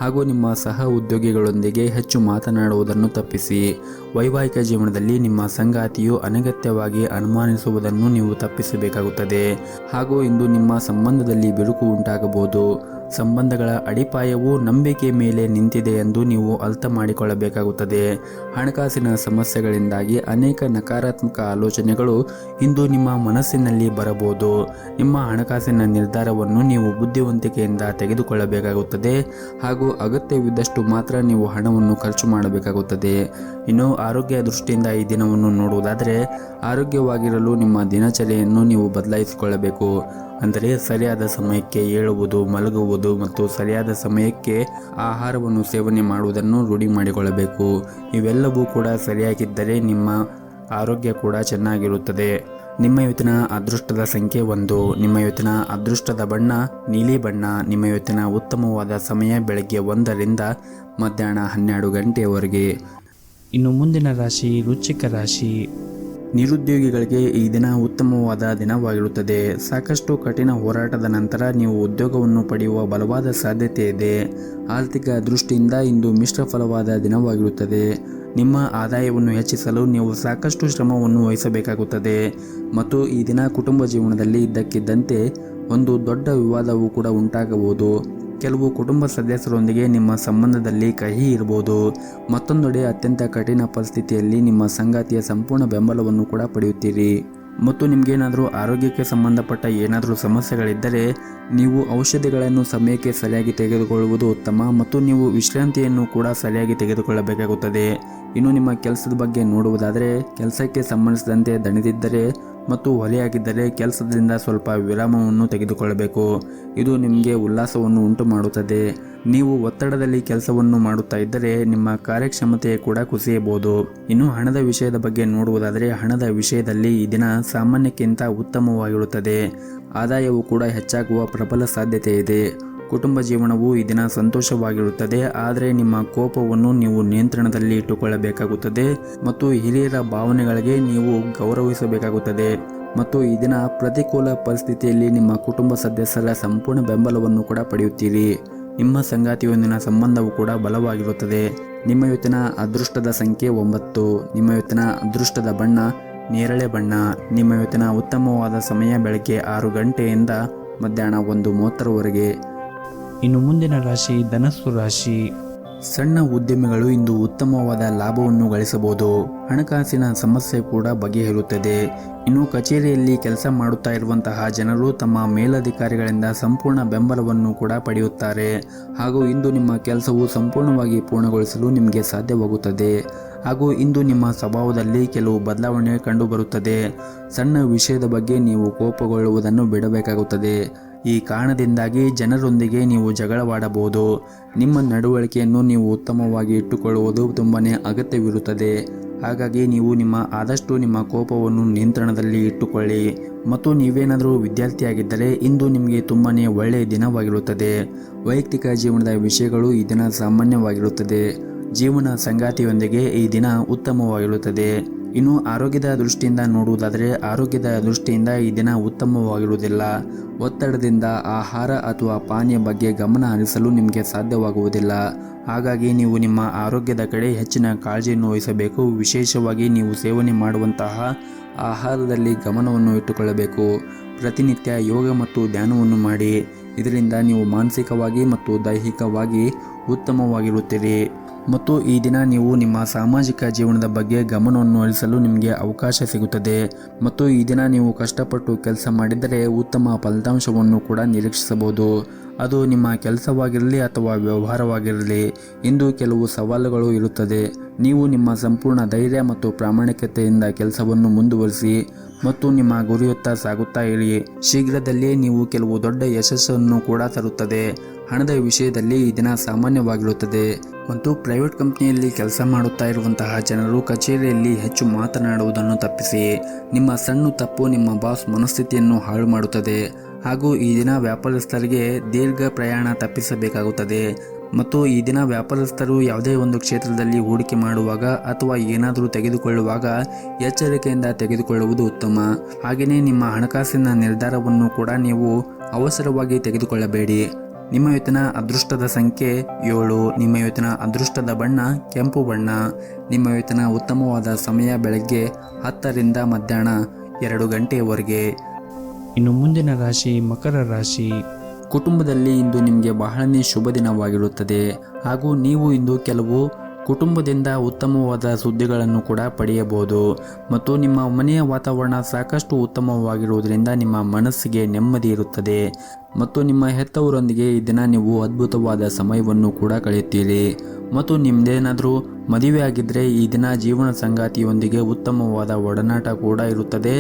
Speaker 1: ಹಾಗೂ ನಿಮ್ಮ ಸಹ ಉದ್ಯೋಗಿಗಳೊಂದಿಗೆ ಹೆಚ್ಚು ಮಾತನಾಡುವುದನ್ನು ತಪ್ಪಿಸಿ. ವೈವಾಹಿಕ ಜೀವನದಲ್ಲಿ ನಿಮ್ಮ ಸಂಗಾತಿಯು ಅನಗತ್ಯವಾಗಿ ಅನುಮಾನಿಸುವುದನ್ನು ನೀವು ತಪ್ಪಿಸಬೇಕಾಗುತ್ತದೆ ಹಾಗೂ ಇಂದು ನಿಮ್ಮ ಸಂಬಂಧದಲ್ಲಿ ಬಿರುಕು ಉಂಟಾಗಬಹುದು. ಸಂಬಂಧಗಳ ಅಡಿಪಾಯವು ನಂಬಿಕೆ ಮೇಲೆ ನಿಂತಿದೆ ಎಂದು ನೀವು ಅರ್ಥ ಮಾಡಿಕೊಳ್ಳಬೇಕಾಗುತ್ತದೆ. ಹಣಕಾಸಿನ ಸಮಸ್ಯೆಗಳಿಂದಾಗಿ ಅನೇಕ ನಕಾರಾತ್ಮಕ ಆಲೋಚನೆಗಳು ಇಂದು ನಿಮ್ಮ ಮನಸ್ಸಿನಲ್ಲಿ ಬರಬಹುದು. ನಿಮ್ಮ ಹಣಕಾಸಿನ ನಿರ್ಧಾರವನ್ನು ನೀವು ಬುದ್ಧಿವಂತಿಕೆಯಿಂದ ತೆಗೆದುಕೊಳ್ಳಬೇಕಾಗುತ್ತದೆ ಹಾಗೂ ಅಗತ್ಯವಿದ್ದಷ್ಟು ಮಾತ್ರ ನೀವು ಹಣವನ್ನು ಖರ್ಚು ಮಾಡಬೇಕಾಗುತ್ತದೆ. ಇನ್ನು ಆರೋಗ್ಯ ದೃಷ್ಟಿಯಿಂದ ಈ ದಿನವನ್ನು ನೋಡುವುದಾದರೆ, ಆರೋಗ್ಯವಾಗಿರಲು ನಿಮ್ಮ ದಿನಚರಿಯನ್ನು ನೀವು ಬದಲಾಯಿಸಿಕೊಳ್ಳಬೇಕು. ಅಂದರೆ ಸರಿಯಾದ ಸಮಯಕ್ಕೆ ಏಳುವುದು, ಮಲಗುವುದು ಮತ್ತು ಸರಿಯಾದ ಸಮಯಕ್ಕೆ ಆಹಾರವನ್ನು ಸೇವನೆ ಮಾಡುವುದನ್ನು ರೂಢಿ ಮಾಡಿಕೊಳ್ಳಬೇಕು. ಇವೆಲ್ಲವೂ ಕೂಡ ಸರಿಯಾಗಿದ್ದರೆ ನಿಮ್ಮ ಆರೋಗ್ಯ ಕೂಡ ಚೆನ್ನಾಗಿರುತ್ತದೆ. ನಿಮ್ಮ ಇವತ್ತಿನ ಅದೃಷ್ಟದ ಸಂಖ್ಯೆ 1. ನಿಮ್ಮ ಇವತ್ತಿನ ಅದೃಷ್ಟದ ಬಣ್ಣ ನೀಲಿ ಬಣ್ಣ. ನಿಮ್ಮ ಇವತ್ತಿನ ಉತ್ತಮವಾದ ಸಮಯ ಬೆಳಗ್ಗೆ 1 ರಿಂದ ಮಧ್ಯಾಹ್ನ 12 ಗಂಟೆಯವರೆಗೆ. ಇನ್ನು ಮುಂದಿನ ರಾಶಿ ವೃಶ್ಚಿಕ ರಾಶಿ. ನಿರುದ್ಯೋಗಿಗಳಿಗೆ ಈ ದಿನ ಉತ್ತಮವಾದ ದಿನವಾಗಿರುತ್ತದೆ. ಸಾಕಷ್ಟು ಕಠಿಣ ಹೋರಾಟದ ನಂತರ ನೀವು ಉದ್ಯೋಗವನ್ನು ಪಡೆಯುವ ಬಲವಾದ ಸಾಧ್ಯತೆ ಇದೆ. ಆರ್ಥಿಕ ದೃಷ್ಟಿಯಿಂದ ಇಂದು ಮಿಶ್ರ ಫಲವಾದ ದಿನವಾಗಿರುತ್ತದೆ. ನಿಮ್ಮ ಆದಾಯವನ್ನು ಹೆಚ್ಚಿಸಲು ನೀವು ಸಾಕಷ್ಟು ಶ್ರಮವನ್ನು ವಹಿಸಬೇಕಾಗುತ್ತದೆ ಮತ್ತು ಈ ದಿನ ಕುಟುಂಬ ಜೀವನದಲ್ಲಿ ಇದ್ದಕ್ಕಿದ್ದಂತೆ ಒಂದು ದೊಡ್ಡ ವಿವಾದವೂ ಕೂಡ ಉಂಟಾಗಬಹುದು. ಕೆಲವು ಕುಟುಂಬ ಸದಸ್ಯರೊಂದಿಗೆ ನಿಮ್ಮ ಸಂಬಂಧದಲ್ಲಿ ಕಹಿ ಇರಬಹುದು. ಮತ್ತೊಂದೆಡೆ ಅತ್ಯಂತ ಕಠಿಣ ಪರಿಸ್ಥಿತಿಯಲ್ಲಿ ನಿಮ್ಮ ಸಂಗಾತಿಯ ಸಂಪೂರ್ಣ ಬೆಂಬಲವನ್ನು ಕೂಡ ಪಡೆಯುತ್ತೀರಿ. ಮತ್ತು ನಿಮಗೇನಾದರೂ ಆರೋಗ್ಯಕ್ಕೆ ಸಂಬಂಧಪಟ್ಟ ಏನಾದರೂ ಸಮಸ್ಯೆಗಳಿದ್ದರೆ ನೀವು ಔಷಧಿಗಳನ್ನು ಸಮಯಕ್ಕೆ ಸರಿಯಾಗಿ ತೆಗೆದುಕೊಳ್ಳುವುದು ಉತ್ತಮ ಮತ್ತು ನೀವು ವಿಶ್ರಾಂತಿಯನ್ನು ಕೂಡ ಸರಿಯಾಗಿ ತೆಗೆದುಕೊಳ್ಳಬೇಕಾಗುತ್ತದೆ. ಇನ್ನು ನಿಮ್ಮ ಕೆಲಸದ ಬಗ್ಗೆ ನೋಡುವುದಾದರೆ, ಕೆಲಸಕ್ಕೆ ಸಂಬಂಧಿಸಿದಂತೆ ದಣಿದಿದ್ದರೆ ಮತ್ತು ಹೊಲೆಯಾಗಿದ್ದರೆ ಕೆಲಸದಿಂದ ಸ್ವಲ್ಪ ವಿರಾಮವನ್ನು ತೆಗೆದುಕೊಳ್ಳಬೇಕು. ಇದು ನಿಮಗೆ ಉಲ್ಲಾಸವನ್ನು ಉಂಟು ಮಾಡುತ್ತದೆ. ನೀವು ಒತ್ತಡದಲ್ಲಿ ಕೆಲಸವನ್ನು ಮಾಡುತ್ತಾ ಇದ್ದರೆ ನಿಮ್ಮ ಕಾರ್ಯಕ್ಷಮತೆ ಕೂಡ ಕುಸಿಯಬಹುದು. ಇನ್ನು ಹಣದ ವಿಷಯದ ಬಗ್ಗೆ ನೋಡುವುದಾದರೆ, ಹಣದ ವಿಷಯದಲ್ಲಿ ಈ ದಿನ ಸಾಮಾನ್ಯಕ್ಕಿಂತ ಉತ್ತಮವಾಗಿರುತ್ತದೆ. ಆದಾಯವು ಕೂಡ ಹೆಚ್ಚಾಗುವ ಪ್ರಬಲ ಸಾಧ್ಯತೆ ಇದೆ. ಕುಟುಂಬ ಜೀವನವು ಈ ದಿನ ಸಂತೋಷವಾಗಿರುತ್ತದೆ. ಆದರೆ ನಿಮ್ಮ ಕೋಪವನ್ನು ನೀವು ನಿಯಂತ್ರಣದಲ್ಲಿ ಇಟ್ಟುಕೊಳ್ಳಬೇಕಾಗುತ್ತದೆ ಮತ್ತು ಹಿರಿಯರ ಭಾವನೆಗಳಿಗೆ ನೀವು ಗೌರವಿಸಬೇಕಾಗುತ್ತದೆ. ಮತ್ತು ಈ ದಿನ ಪ್ರತಿಕೂಲ ಪರಿಸ್ಥಿತಿಯಲ್ಲಿ ನಿಮ್ಮ ಕುಟುಂಬ ಸದಸ್ಯರ ಸಂಪೂರ್ಣ ಬೆಂಬಲವನ್ನು ಕೂಡ ಪಡೆಯುತ್ತೀರಿ. ನಿಮ್ಮ ಸಂಗಾತಿಯೊಂದಿನ ಸಂಬಂಧವು ಕೂಡ ಬಲವಾಗಿರುತ್ತದೆ. ನಿಮ್ಮ ಇವತ್ತಿನ ಅದೃಷ್ಟದ ಸಂಖ್ಯೆ 9. ನಿಮ್ಮ ಇವತ್ತಿನ ಅದೃಷ್ಟದ ಬಣ್ಣ ನೇರಳೆ ಬಣ್ಣ. ನಿಮ್ಮ ಇವತ್ತಿನ ಉತ್ತಮವಾದ ಸಮಯ ಬೆಳಗ್ಗೆ 6 ಗಂಟೆಯಿಂದ ಮಧ್ಯಾಹ್ನ 1:30ವರೆಗೆ. ಇನ್ನು ಮುಂದಿನ ರಾಶಿ ಧನಸ್ಸು ರಾಶಿ. ಸಣ್ಣ ಉದ್ಯಮಿಗಳು ಇಂದು ಉತ್ತಮವಾದ ಲಾಭವನ್ನು ಗಳಿಸಬಹುದು. ಹಣಕಾಸಿನ ಸಮಸ್ಯೆ ಕೂಡ ಬಗೆಹರುತ್ತದೆ. ಇನ್ನು ಕಚೇರಿಯಲ್ಲಿ ಕೆಲಸ ಮಾಡುತ್ತಾ ಇರುವಂತಹ ಜನರು ತಮ್ಮ ಮೇಲಧಿಕಾರಿಗಳಿಂದ ಸಂಪೂರ್ಣ ಬೆಂಬಲವನ್ನು ಕೂಡ ಪಡೆಯುತ್ತಾರೆ ಹಾಗೂ ಇಂದು ನಿಮ್ಮ ಕೆಲಸವು ಸಂಪೂರ್ಣವಾಗಿ ಪೂರ್ಣಗೊಳಿಸಲು ನಿಮಗೆ ಸಾಧ್ಯವಾಗುತ್ತದೆ. ಹಾಗೂ ಇಂದು ನಿಮ್ಮ ಸ್ವಭಾವದಲ್ಲಿ ಕೆಲವು ಬದಲಾವಣೆ ಕಂಡುಬರುತ್ತದೆ. ಸಣ್ಣ ವಿಷಯದ ಬಗ್ಗೆ ನೀವು ಕೋಪಗೊಳ್ಳುವುದನ್ನು ಬಿಡಬೇಕಾಗುತ್ತದೆ. ಈ ಕಾರಣದಿಂದಾಗಿ ಜನರೊಂದಿಗೆ ನೀವು ಜಗಳವಾಡಬಹುದು. ನಿಮ್ಮ ನಡವಳಿಕೆಯನ್ನು ನೀವು ಉತ್ತಮವಾಗಿ ಇಟ್ಟುಕೊಳ್ಳುವುದು ತುಂಬಾನೇ ಅಗತ್ಯವಿರುತ್ತದೆ. ಹಾಗಾಗಿ ನೀವು ಆದಷ್ಟು ನಿಮ್ಮ ಕೋಪವನ್ನು ನಿಯಂತ್ರಣದಲ್ಲಿ ಇಟ್ಟುಕೊಳ್ಳಿ. ಮತ್ತು ನೀವೇನಾದರೂ ವಿದ್ಯಾರ್ಥಿಯಾಗಿದ್ದರೆ ಇಂದು ನಿಮಗೆ ತುಂಬಾನೇ ಒಳ್ಳೆಯ ದಿನವಾಗಿರುತ್ತದೆ. ವೈಯಕ್ತಿಕ ಜೀವನದ ವಿಷಯಗಳು ಈ ದಿನ ಸಾಮಾನ್ಯವಾಗಿರುತ್ತದೆ. ಜೀವನ ಸಂಗಾತಿಯೊಂದಿಗೆ ಈ ದಿನ ಉತ್ತಮವಾಗಿರುತ್ತದೆ. ಇನ್ನು ಆರೋಗ್ಯದ ದೃಷ್ಟಿಯಿಂದ ನೋಡುವುದಾದರೆ, ಆರೋಗ್ಯದ ದೃಷ್ಟಿಯಿಂದ ಈ ದಿನ ಉತ್ತಮವಾಗಿರುವುದಿಲ್ಲ. ಒತ್ತಡದಿಂದ ಆಹಾರ ಅಥವಾ ಪಾನೀಯ ಬಗ್ಗೆ ಗಮನ ಹರಿಸಲು ನಿಮಗೆ ಸಾಧ್ಯವಾಗುವುದಿಲ್ಲ. ಹಾಗಾಗಿ ನೀವು ನಿಮ್ಮ ಆರೋಗ್ಯದ ಕಡೆ ಹೆಚ್ಚಿನ ಕಾಳಜಿಯನ್ನು ವಹಿಸಬೇಕು. ವಿಶೇಷವಾಗಿ ನೀವು ಸೇವನೆ ಮಾಡುವಂತಹ ಆಹಾರದಲ್ಲಿ ಗಮನವನ್ನು ಇಟ್ಟುಕೊಳ್ಳಬೇಕು. ಪ್ರತಿನಿತ್ಯ ಯೋಗ ಮತ್ತು ಧ್ಯಾನವನ್ನು ಮಾಡಿ. ಇದರಿಂದ ನೀವು ಮಾನಸಿಕವಾಗಿ ಮತ್ತು ದೈಹಿಕವಾಗಿ ಉತ್ತಮವಾಗಿರುತ್ತೀರಿ. ಮತ್ತು ಈ ದಿನ ನೀವು ನಿಮ್ಮ ಸಾಮಾಜಿಕ ಜೀವನದ ಬಗ್ಗೆ ಗಮನವನ್ನು ಹರಿಸಲು ನಿಮಗೆ ಅವಕಾಶ ಸಿಗುತ್ತದೆ. ಮತ್ತು ಈ ದಿನ ನೀವು ಕಷ್ಟಪಟ್ಟು ಕೆಲಸ ಮಾಡಿದರೆ ಉತ್ತಮ ಫಲಿತಾಂಶವನ್ನು ಕೂಡ ನಿರೀಕ್ಷಿಸಬಹುದು. ಅದು ನಿಮ್ಮ ಕೆಲಸವಾಗಿರಲಿ ಅಥವಾ ವ್ಯವಹಾರವಾಗಿರಲಿ. ಇಂದು ಕೆಲವು ಸವಾಲುಗಳು ಇರುತ್ತದೆ. ನೀವು ನಿಮ್ಮ ಸಂಪೂರ್ಣ ಧೈರ್ಯ ಮತ್ತು ಪ್ರಾಮಾಣಿಕತೆಯಿಂದ ಕೆಲಸವನ್ನು ಮುಂದುವರಿಸಿ ಮತ್ತು ನಿಮ್ಮ ಗುರಿಯತ್ತ ಸಾಗುತ್ತಾ ಇರಿ. ಶೀಘ್ರದಲ್ಲೇ ನೀವು ಕೆಲವು ದೊಡ್ಡ ಯಶಸ್ಸನ್ನು ಕೂಡ ತರುತ್ತದೆ. ಹಣದ ವಿಷಯದಲ್ಲಿ ಈ ದಿನ ಸಾಮಾನ್ಯವಾಗಿರುತ್ತದೆ. ಮತ್ತು ಪ್ರೈವೇಟ್ ಕಂಪನಿಯಲ್ಲಿ ಕೆಲಸ ಮಾಡುತ್ತಾ ಇರುವಂತಹ ಜನರು ಕಚೇರಿಯಲ್ಲಿ ಹೆಚ್ಚು ಮಾತನಾಡುವುದನ್ನು ತಪ್ಪಿಸಿ. ನಿಮ್ಮ ಸಣ್ಣ ತಪ್ಪು ನಿಮ್ಮ ಬಾಸ್ ಮನಸ್ಥಿತಿಯನ್ನು ಹಾಳು ಮಾಡುತ್ತದೆ. ಹಾಗೂ ಈ ದಿನ ವ್ಯಾಪಾರಸ್ಥರಿಗೆ ದೀರ್ಘ ಪ್ರಯಾಣ ತಪ್ಪಿಸಬೇಕಾಗುತ್ತದೆ. ಮತ್ತು ಈ ದಿನ ವ್ಯಾಪಾರಸ್ಥರು ಯಾವುದೇ ಒಂದು ಕ್ಷೇತ್ರದಲ್ಲಿ ಹೂಡಿಕೆ ಮಾಡುವಾಗ ಅಥವಾ ಏನಾದರೂ ತೆಗೆದುಕೊಳ್ಳುವಾಗ ಎಚ್ಚರಿಕೆಯಿಂದ ತೆಗೆದುಕೊಳ್ಳುವುದು ಉತ್ತಮ. ಹಾಗೆಯೇ ನಿಮ್ಮ ಹಣಕಾಸಿನ ನಿರ್ಧಾರವನ್ನು ಕೂಡ ನೀವು ಅವಸರವಾಗಿ ತೆಗೆದುಕೊಳ್ಳಬೇಡಿ. ನಿಮ್ಮ ಇವತ್ತಿನ ಅದೃಷ್ಟದ ಸಂಖ್ಯೆ 7. ನಿಮ್ಮ ಇವತ್ತಿನ ಅದೃಷ್ಟದ ಬಣ್ಣ ಕೆಂಪು ಬಣ್ಣ. ನಿಮ್ಮ ಇವತ್ತಿನ ಉತ್ತಮವಾದ ಸಮಯ ಬೆಳಗ್ಗೆ 10 ರಿಂದ ಮಧ್ಯಾಹ್ನ 2 ಗಂಟೆಯವರೆಗೆ. ಇನ್ನು ಮುಂದಿನ ರಾಶಿ ಮಕರ ರಾಶಿ. ಕುಟುಂಬದಲ್ಲಿ ಇಂದು ನಿಮಗೆ ಬಹಳನೇ ಶುಭ ದಿನವಾಗಿರುತ್ತದೆ ಹಾಗೂ ನೀವು ಇಂದು ಕೆಲವು ಕುಟುಂಬದಿಂದ ಉತ್ತಮವಾದ ಸುದ್ದಿಗಳನ್ನು ಕೂಡ ಪಡೆಯಬಹುದು ಮತ್ತು ನಿಮ್ಮ ಮನೆಯ ವಾತಾವರಣ ಸಾಕಷ್ಟು ಉತ್ತಮವಾಗಿರುವುದರಿಂದ ನಿಮ್ಮ ಮನಸ್ಸಿಗೆ ನೆಮ್ಮದಿ ಇರುತ್ತದೆ ಮತ್ತು ನಿಮ್ಮ ಹೆತ್ತವರೊಂದಿಗೆ ಈ ದಿನ ನೀವು ಅದ್ಭುತವಾದ ಸಮಯವನ್ನು ಕೂಡ ಕಳೆಯುತ್ತೀರಿ ಮತ್ತು ನಿಮ್ಮದೇನಾದರೂ ಮದುವೆ ಆಗಿದ್ದರೆ ಈ ದಿನ ಜೀವನ ಸಂಗಾತಿಯೊಂದಿಗೆ ಉತ್ತಮವಾದ ಒಡನಾಟ ಕೂಡ ಇರುತ್ತದೆ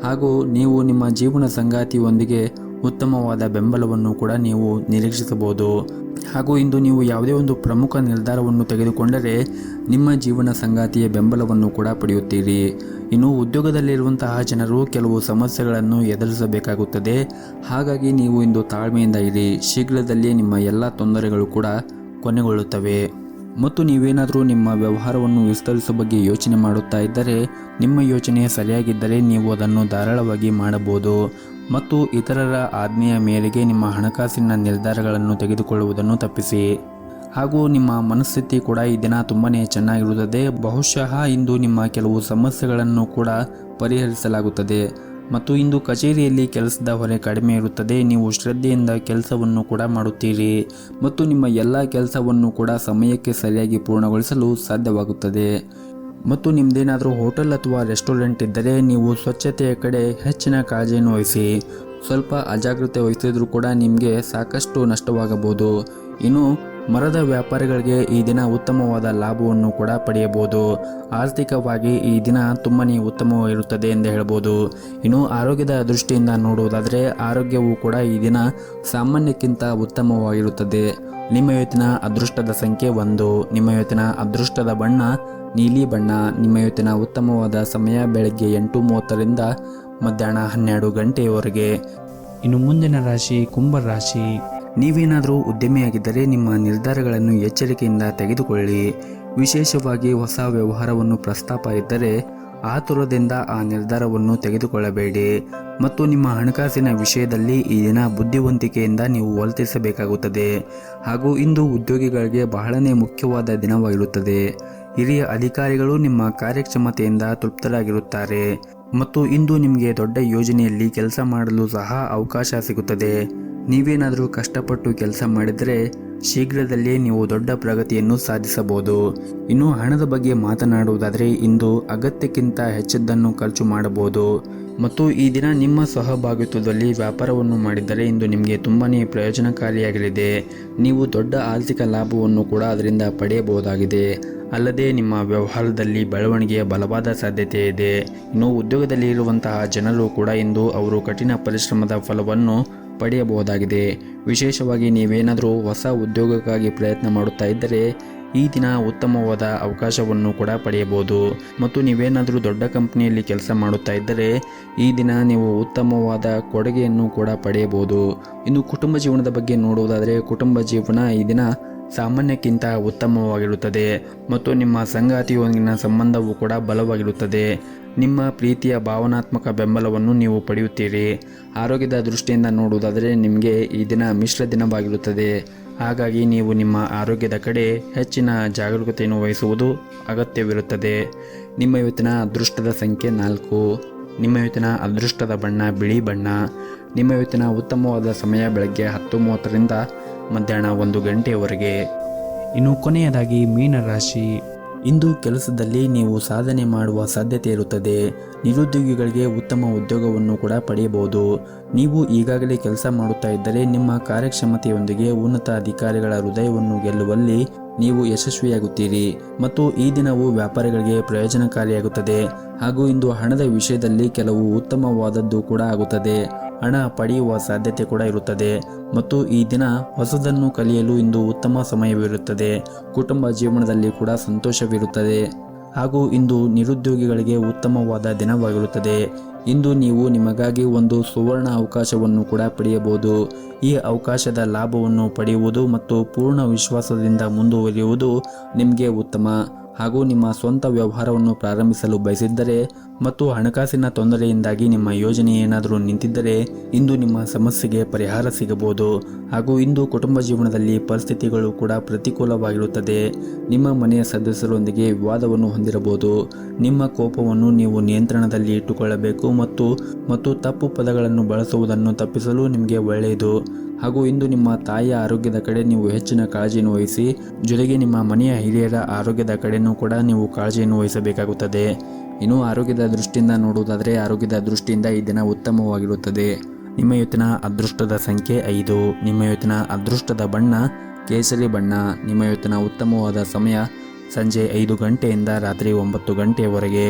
Speaker 1: ಹಾಗೂ ನೀವು ನಿಮ್ಮ ಜೀವನ ಸಂಗಾತಿಯೊಂದಿಗೆ ಉತ್ತಮವಾದ ಬೆಂಬಲವನ್ನು ಕೂಡ ನೀವು ನಿರೀಕ್ಷಿಸಬಹುದು ಹಾಗೂ ಇಂದು ನೀವು ಯಾವುದೇ ಒಂದು ಪ್ರಮುಖ ನಿರ್ಧಾರವನ್ನು ತೆಗೆದುಕೊಂಡರೆ ನಿಮ್ಮ ಜೀವನ ಸಂಗಾತಿಯ ಬೆಂಬಲವನ್ನು ಕೂಡ ಪಡೆಯುತ್ತೀರಿ. ಇನ್ನು ಉದ್ಯೋಗದಲ್ಲಿರುವಂತಹ ಜನರು ಕೆಲವು ಸಮಸ್ಯೆಗಳನ್ನು ಎದುರಿಸಬೇಕಾಗುತ್ತದೆ. ಹಾಗಾಗಿ ನೀವು ಇಂದು ತಾಳ್ಮೆಯಿಂದ ಇರಿ. ಶೀಘ್ರದಲ್ಲೇ ನಿಮ್ಮ ಎಲ್ಲ ತೊಂದರೆಗಳು ಕೂಡ ಕೊನೆಗೊಳ್ಳುತ್ತವೆ ಮತ್ತು ನೀವೇನಾದರೂ ನಿಮ್ಮ ವ್ಯವಹಾರವನ್ನು ವಿಸ್ತರಿಸುವ ಬಗ್ಗೆ ಯೋಚನೆ ಮಾಡುತ್ತಾ ಇದ್ದರೆ ನಿಮ್ಮ ಯೋಚನೆ ಸರಿಯಾಗಿದ್ದರೆ ನೀವು ಅದನ್ನು ಧಾರಾಳವಾಗಿ ಮಾಡಬಹುದು ಮತ್ತು ಇತರರ ಆಜ್ಞೆಯ ಮೇರೆಗೆ ನಿಮ್ಮ ಹಣಕಾಸಿನ ನಿರ್ಧಾರಗಳನ್ನು ತೆಗೆದುಕೊಳ್ಳುವುದನ್ನು ತಪ್ಪಿಸಿ. ಹಾಗೂ ನಿಮ್ಮ ಮನಸ್ಥಿತಿ ಕೂಡ ಈ ದಿನ ತುಂಬಾ ಚೆನ್ನಾಗಿರುತ್ತದೆ. ಬಹುಶಃ ಇಂದು ನಿಮ್ಮ ಕೆಲವು ಸಮಸ್ಯೆಗಳನ್ನು ಕೂಡ ಪರಿಹರಿಸಲಾಗುತ್ತದೆ ಮತ್ತು ಇಂದು ಕಚೇರಿಯಲ್ಲಿ ಕೆಲಸದ ಹೊರೆ ಕಡಿಮೆ ಇರುತ್ತದೆ. ನೀವು ಶ್ರದ್ಧೆಯಿಂದ ಕೆಲಸವನ್ನು ಕೂಡ ಮಾಡುತ್ತೀರಿ ಮತ್ತು ನಿಮ್ಮ ಎಲ್ಲ ಕೆಲಸವನ್ನು ಕೂಡ ಸಮಯಕ್ಕೆ ಸರಿಯಾಗಿ ಪೂರ್ಣಗೊಳಿಸಲು ಸಾಧ್ಯವಾಗುತ್ತದೆ. ಮತ್ತು ನಿಮ್ಮದೇನಾದರೂ ಹೋಟೆಲ್ ಅಥವಾ ರೆಸ್ಟೋರೆಂಟ್ ಇದ್ದರೆ ನೀವು ಸ್ವಚ್ಛತೆಯ ಕಡೆ ಹೆಚ್ಚಿನ ಕಾಳಜಿಯನ್ನು ವಹಿಸಿ. ಸ್ವಲ್ಪ ಅಜಾಗ್ರತೆ ವಹಿಸಿದರೂ ಕೂಡ ನಿಮಗೆ ಸಾಕಷ್ಟು ನಷ್ಟವಾಗಬಹುದು. ಇನ್ನು ಮರದ ವ್ಯಾಪಾರಿಗಳಿಗೆ ಈ ದಿನ ಉತ್ತಮವಾದ ಲಾಭವನ್ನು ಕೂಡ ಪಡೆಯಬಹುದು. ಆರ್ಥಿಕವಾಗಿ ಈ ದಿನ ತುಂಬಾ ಉತ್ತಮವಾಗಿರುತ್ತದೆ ಎಂದು ಹೇಳ್ಬೋದು. ಇನ್ನು ಆರೋಗ್ಯದ ದೃಷ್ಟಿಯಿಂದ ನೋಡುವುದಾದರೆ ಆರೋಗ್ಯವು ಕೂಡ ಈ ದಿನ ಸಾಮಾನ್ಯಕ್ಕಿಂತ ಉತ್ತಮವಾಗಿರುತ್ತದೆ. ನಿಮ್ಮ ಇವತ್ತಿನ ಅದೃಷ್ಟದ ಸಂಖ್ಯೆ 1. ನಿಮ್ಮ ಇವತ್ತಿನ ಅದೃಷ್ಟದ ಬಣ್ಣ ನೀಲಿ ಬಣ್ಣ. ನಿಮ್ಮ ಇವತ್ತಿನ ಉತ್ತಮವಾದ ಸಮಯ ಬೆಳಗ್ಗೆ 8:30ರಿಂದ ಮಧ್ಯಾಹ್ನ 12 ಗಂಟೆಯವರೆಗೆ. ಇನ್ನು ಮುಂದಿನ ರಾಶಿ ಕುಂಭ ರಾಶಿ. ನೀವೇನಾದರೂ ಉದ್ಯಮಿಯಾಗಿದ್ದರೆ ನಿಮ್ಮ ನಿರ್ಧಾರಗಳನ್ನು ಎಚ್ಚರಿಕೆಯಿಂದ ತೆಗೆದುಕೊಳ್ಳಿ. ವಿಶೇಷವಾಗಿ ಹೊಸ ವ್ಯವಹಾರವನ್ನು ಪ್ರಸ್ತಾಪ ಇದ್ದರೆ ಆತುರದಿಂದ ಆ ನಿರ್ಧಾರವನ್ನು ತೆಗೆದುಕೊಳ್ಳಬೇಡಿ ಮತ್ತು ನಿಮ್ಮ ಹಣಕಾಸಿನ ವಿಷಯದಲ್ಲಿ ಈ ದಿನ ಬುದ್ಧಿವಂತಿಕೆಯಿಂದ ನೀವು ವರ್ತಿಸಬೇಕಾಗುತ್ತದೆ. ಹಾಗೂ ಇಂದು ಉದ್ಯೋಗಿಗಳಿಗೆ ಬಹಳನೇ ಮುಖ್ಯವಾದ ದಿನವಾಗಿರುತ್ತದೆ. ಹಿರಿಯ ಅಧಿಕಾರಿಗಳು ನಿಮ್ಮ ಕಾರ್ಯಕ್ಷಮತೆಯಿಂದ ತೃಪ್ತರಾಗಿರುತ್ತಾರೆ ಮತ್ತು ಇಂದು ನಿಮಗೆ ದೊಡ್ಡ ಯೋಜನೆಯಲ್ಲಿ ಕೆಲಸ ಮಾಡಲು ಸಹ ಅವಕಾಶ ಸಿಗುತ್ತದೆ. ನೀವೇನಾದರೂ ಕಷ್ಟಪಟ್ಟು ಕೆಲಸ ಮಾಡಿದರೆ ಶೀಘ್ರದಲ್ಲೇ ನೀವು ದೊಡ್ಡ ಪ್ರಗತಿಯನ್ನು ಸಾಧಿಸಬಹುದು. ಇನ್ನು ಹಣದ ಬಗ್ಗೆ ಮಾತನಾಡುವುದಾದರೆ ಇಂದು ಅಗತ್ಯಕ್ಕಿಂತ ಹೆಚ್ಚಿದ್ದನ್ನು ಖರ್ಚು ಮಾಡಬಹುದು ಮತ್ತು ಈ ದಿನ ನಿಮ್ಮ ಸಹಭಾಗಿತ್ವದಲ್ಲಿ ವ್ಯಾಪಾರವನ್ನು ಮಾಡಿದರೆ ಇಂದು ನಿಮಗೆ ತುಂಬಾ ಪ್ರಯೋಜನಕಾರಿಯಾಗಲಿದೆ. ನೀವು ದೊಡ್ಡ ಆರ್ಥಿಕ ಲಾಭವನ್ನು ಕೂಡ ಅದರಿಂದ ಪಡೆಯಬಹುದಾಗಿದೆ. ಅಲ್ಲದೆ ನಿಮ್ಮ ವ್ಯವಹಾರದಲ್ಲಿ ಬೆಳವಣಿಗೆಯ ಬಲವಾದ ಸಾಧ್ಯತೆ ಇದೆ. ಇನ್ನು ಉದ್ಯೋಗದಲ್ಲಿ ಇರುವಂತಹ ಜನರು ಕೂಡ ಇಂದು ಅವರು ಕಠಿಣ ಪರಿಶ್ರಮದ ಫಲವನ್ನು ಪಡೆಯಬಹುದಾಗಿದೆ. ವಿಶೇಷವಾಗಿ ನೀವೇನಾದರೂ ಹೊಸ ಉದ್ಯೋಗಕ್ಕಾಗಿ ಪ್ರಯತ್ನ ಮಾಡುತ್ತಾ ಇದ್ದರೆ ಈ ದಿನ ಉತ್ತಮವಾದ ಅವಕಾಶವನ್ನು ಕೂಡ ಪಡೆಯಬಹುದು ಮತ್ತು ನೀವೇನಾದರೂ ದೊಡ್ಡ ಕಂಪನಿಯಲ್ಲಿ ಕೆಲಸ ಮಾಡುತ್ತಾ ಇದ್ದರೆ ಈ ದಿನ ನೀವು ಉತ್ತಮವಾದ ಕೊಡುಗೆಯನ್ನು ಕೂಡ ಪಡೆಯಬಹುದು. ಇನ್ನು ಕುಟುಂಬ ಜೀವನದ ಬಗ್ಗೆ ನೋಡುವುದಾದರೆ ಕುಟುಂಬ ಜೀವನ ಈ ದಿನ ಸಾಮಾನ್ಯಕ್ಕಿಂತ ಉತ್ತಮವಾಗಿರುತ್ತದೆ ಮತ್ತು ನಿಮ್ಮ ಸಂಗಾತಿಯೊಂದಿಗಿನ ಸಂಬಂಧವು ಕೂಡ ಬಲವಾಗಿರುತ್ತದೆ. ನಿಮ್ಮ ಪ್ರೀತಿಯ ಭಾವನಾತ್ಮಕ ಬೆಂಬಲವನ್ನು ನೀವು ಪಡೆಯುತ್ತೀರಿ. ಆರೋಗ್ಯದ ದೃಷ್ಟಿಯಿಂದ ನೋಡುವುದಾದರೆ ನಿಮಗೆ ಈ ದಿನ ಮಿಶ್ರ ದಿನವಾಗಿರುತ್ತದೆ. ಹಾಗಾಗಿ ನೀವು ನಿಮ್ಮ ಆರೋಗ್ಯದ ಕಡೆ ಹೆಚ್ಚಿನ ಜಾಗರೂಕತೆಯನ್ನು ವಹಿಸುವುದು ಅಗತ್ಯವಿರುತ್ತದೆ. ನಿಮ್ಮ ಇವತ್ತಿನ ಅದೃಷ್ಟದ ಸಂಖ್ಯೆ 4. ನಿಮ್ಮ ಇವತ್ತಿನ ಅದೃಷ್ಟದ ಬಣ್ಣ ಬಿಳಿ ಬಣ್ಣ. ನಿಮ್ಮ ಇವತ್ತಿನ ಉತ್ತಮವಾದ ಸಮಯ ಬೆಳಗ್ಗೆ 10:30ರಿಂದ ಮಧ್ಯಾಹ್ನ 1 ಗಂಟೆಯವರೆಗೆ. ಇನ್ನು ಕೊನೆಯದಾಗಿ ಮೀನರಾಶಿ. ಇಂದು ಕೆಲಸದಲ್ಲಿ ನೀವು ಸಾಧನೆ ಮಾಡುವ ಸಾಧ್ಯತೆ ಇರುತ್ತದೆ. ನಿರುದ್ಯೋಗಿಗಳಿಗೆ ಉತ್ತಮ ಉದ್ಯೋಗವನ್ನು ಕೂಡ ಪಡೆಯಬಹುದು. ನೀವು ಈಗಾಗಲೇ ಕೆಲಸ ಮಾಡುತ್ತಾ ಇದ್ದರೆ ನಿಮ್ಮ ಕಾರ್ಯಕ್ಷಮತೆಯೊಂದಿಗೆ ಉನ್ನತ ಅಧಿಕಾರಿಗಳ ಹೃದಯವನ್ನು ಗೆಲ್ಲುವಲ್ಲಿ ನೀವು ಯಶಸ್ವಿಯಾಗುತ್ತೀರಿ ಮತ್ತು ಈ ದಿನವು ವ್ಯಾಪಾರಿಗಳಿಗೆ ಪ್ರಯೋಜನಕಾರಿಯಾಗುತ್ತದೆ. ಹಾಗೂ ಇಂದು ಹಣದ ವಿಷಯದಲ್ಲಿ ಕೆಲವು ಉತ್ತಮವಾದದ್ದು ಕೂಡ ಆಗುತ್ತದೆ. ಹಣ ಪಡೆಯುವ ಸಾಧ್ಯತೆ ಕೂಡ ಇರುತ್ತದೆ ಮತ್ತು ಈ ದಿನ ಹೊಸದನ್ನು ಕಲಿಯಲು ಇಂದು ಉತ್ತಮ ಸಮಯವಿರುತ್ತದೆ. ಕುಟುಂಬ ಜೀವನದಲ್ಲಿ ಕೂಡ ಸಂತೋಷವಿರುತ್ತದೆ ಹಾಗೂ ಇಂದು ನಿರುದ್ಯೋಗಿಗಳಿಗೆ ಉತ್ತಮವಾದ ದಿನವಾಗಿರುತ್ತದೆ. ಇಂದು ನೀವು ನಿಮಗಾಗಿ ಒಂದು ಸುವರ್ಣ ಅವಕಾಶವನ್ನು ಕೂಡ ಪಡೆಯಬಹುದು. ಈ ಅವಕಾಶದ ಲಾಭವನ್ನು ಪಡೆಯುವುದು ಮತ್ತು ಪೂರ್ಣ ವಿಶ್ವಾಸದಿಂದ ಮುಂದುವರಿಯುವುದು ನಿಮಗೆ ಉತ್ತಮ. ಹಾಗೂ ನಿಮ್ಮ ಸ್ವಂತ ವ್ಯವಹಾರವನ್ನು ಪ್ರಾರಂಭಿಸಲು ಬಯಸಿದ್ದರೆ ಮತ್ತು ಹಣಕಾಸಿನ ತೊಂದರೆಯಿಂದಾಗಿ ನಿಮ್ಮ ಯೋಜನೆ ಏನಾದರೂ ನಿಂತಿದ್ದರೆ ಇಂದು ನಿಮ್ಮ ಸಮಸ್ಯೆಗೆ ಪರಿಹಾರ ಸಿಗಬಹುದು. ಹಾಗೂ ಇಂದು ಕುಟುಂಬ ಜೀವನದಲ್ಲಿ ಪರಿಸ್ಥಿತಿಗಳು ಕೂಡ ಪ್ರತಿಕೂಲವಾಗಿರುತ್ತದೆ. ನಿಮ್ಮ ಮನೆಯ ಸದಸ್ಯರೊಂದಿಗೆ ವಿವಾದವನ್ನು ಹೊಂದಿರಬಹುದು. ನಿಮ್ಮ ಕೋಪವನ್ನು ನೀವು ನಿಯಂತ್ರಣದಲ್ಲಿ ಇಟ್ಟುಕೊಳ್ಳಬೇಕು ಮತ್ತು ತಪ್ಪು ಪದಗಳನ್ನು ಬಳಸುವುದನ್ನು ತಪ್ಪಿಸಲು ನಿಮಗೆ ಒಳ್ಳೆಯದು. ಹಾಗೂ ಇಂದು ನಿಮ್ಮ ತಾಯಿಯ ಆರೋಗ್ಯದ ಕಡೆ ನೀವು ಹೆಚ್ಚಿನ ಕಾಳಜಿಯನ್ನು ವಹಿಸಿ, ಜೊತೆಗೆ ನಿಮ್ಮ ಮನೆಯ ಹಿರಿಯರ ಆರೋಗ್ಯದ ಕಡೆಯೂ ಕೂಡ ನೀವು ಕಾಳಜಿಯನ್ನು ವಹಿಸಬೇಕಾಗುತ್ತದೆ. ಇನ್ನು ಆರೋಗ್ಯದ ದೃಷ್ಟಿಯಿಂದ ನೋಡುವುದಾದರೆ ಆರೋಗ್ಯದ ದೃಷ್ಟಿಯಿಂದ ಈ ದಿನ ಉತ್ತಮವಾಗಿರುತ್ತದೆ. ನಿಮ್ಮ ಇವತ್ತಿನ ಅದೃಷ್ಟದ ಸಂಖ್ಯೆ 5. ನಿಮ್ಮ ಇವತ್ತಿನ ಅದೃಷ್ಟದ ಬಣ್ಣ ಕೇಸರಿ ಬಣ್ಣ. ನಿಮ್ಮ ಇವತ್ತಿನ ಉತ್ತಮವಾದ ಸಮಯ ಸಂಜೆ 5 ಗಂಟೆಯಿಂದ ರಾತ್ರಿ 9 ಗಂಟೆಯವರೆಗೆ.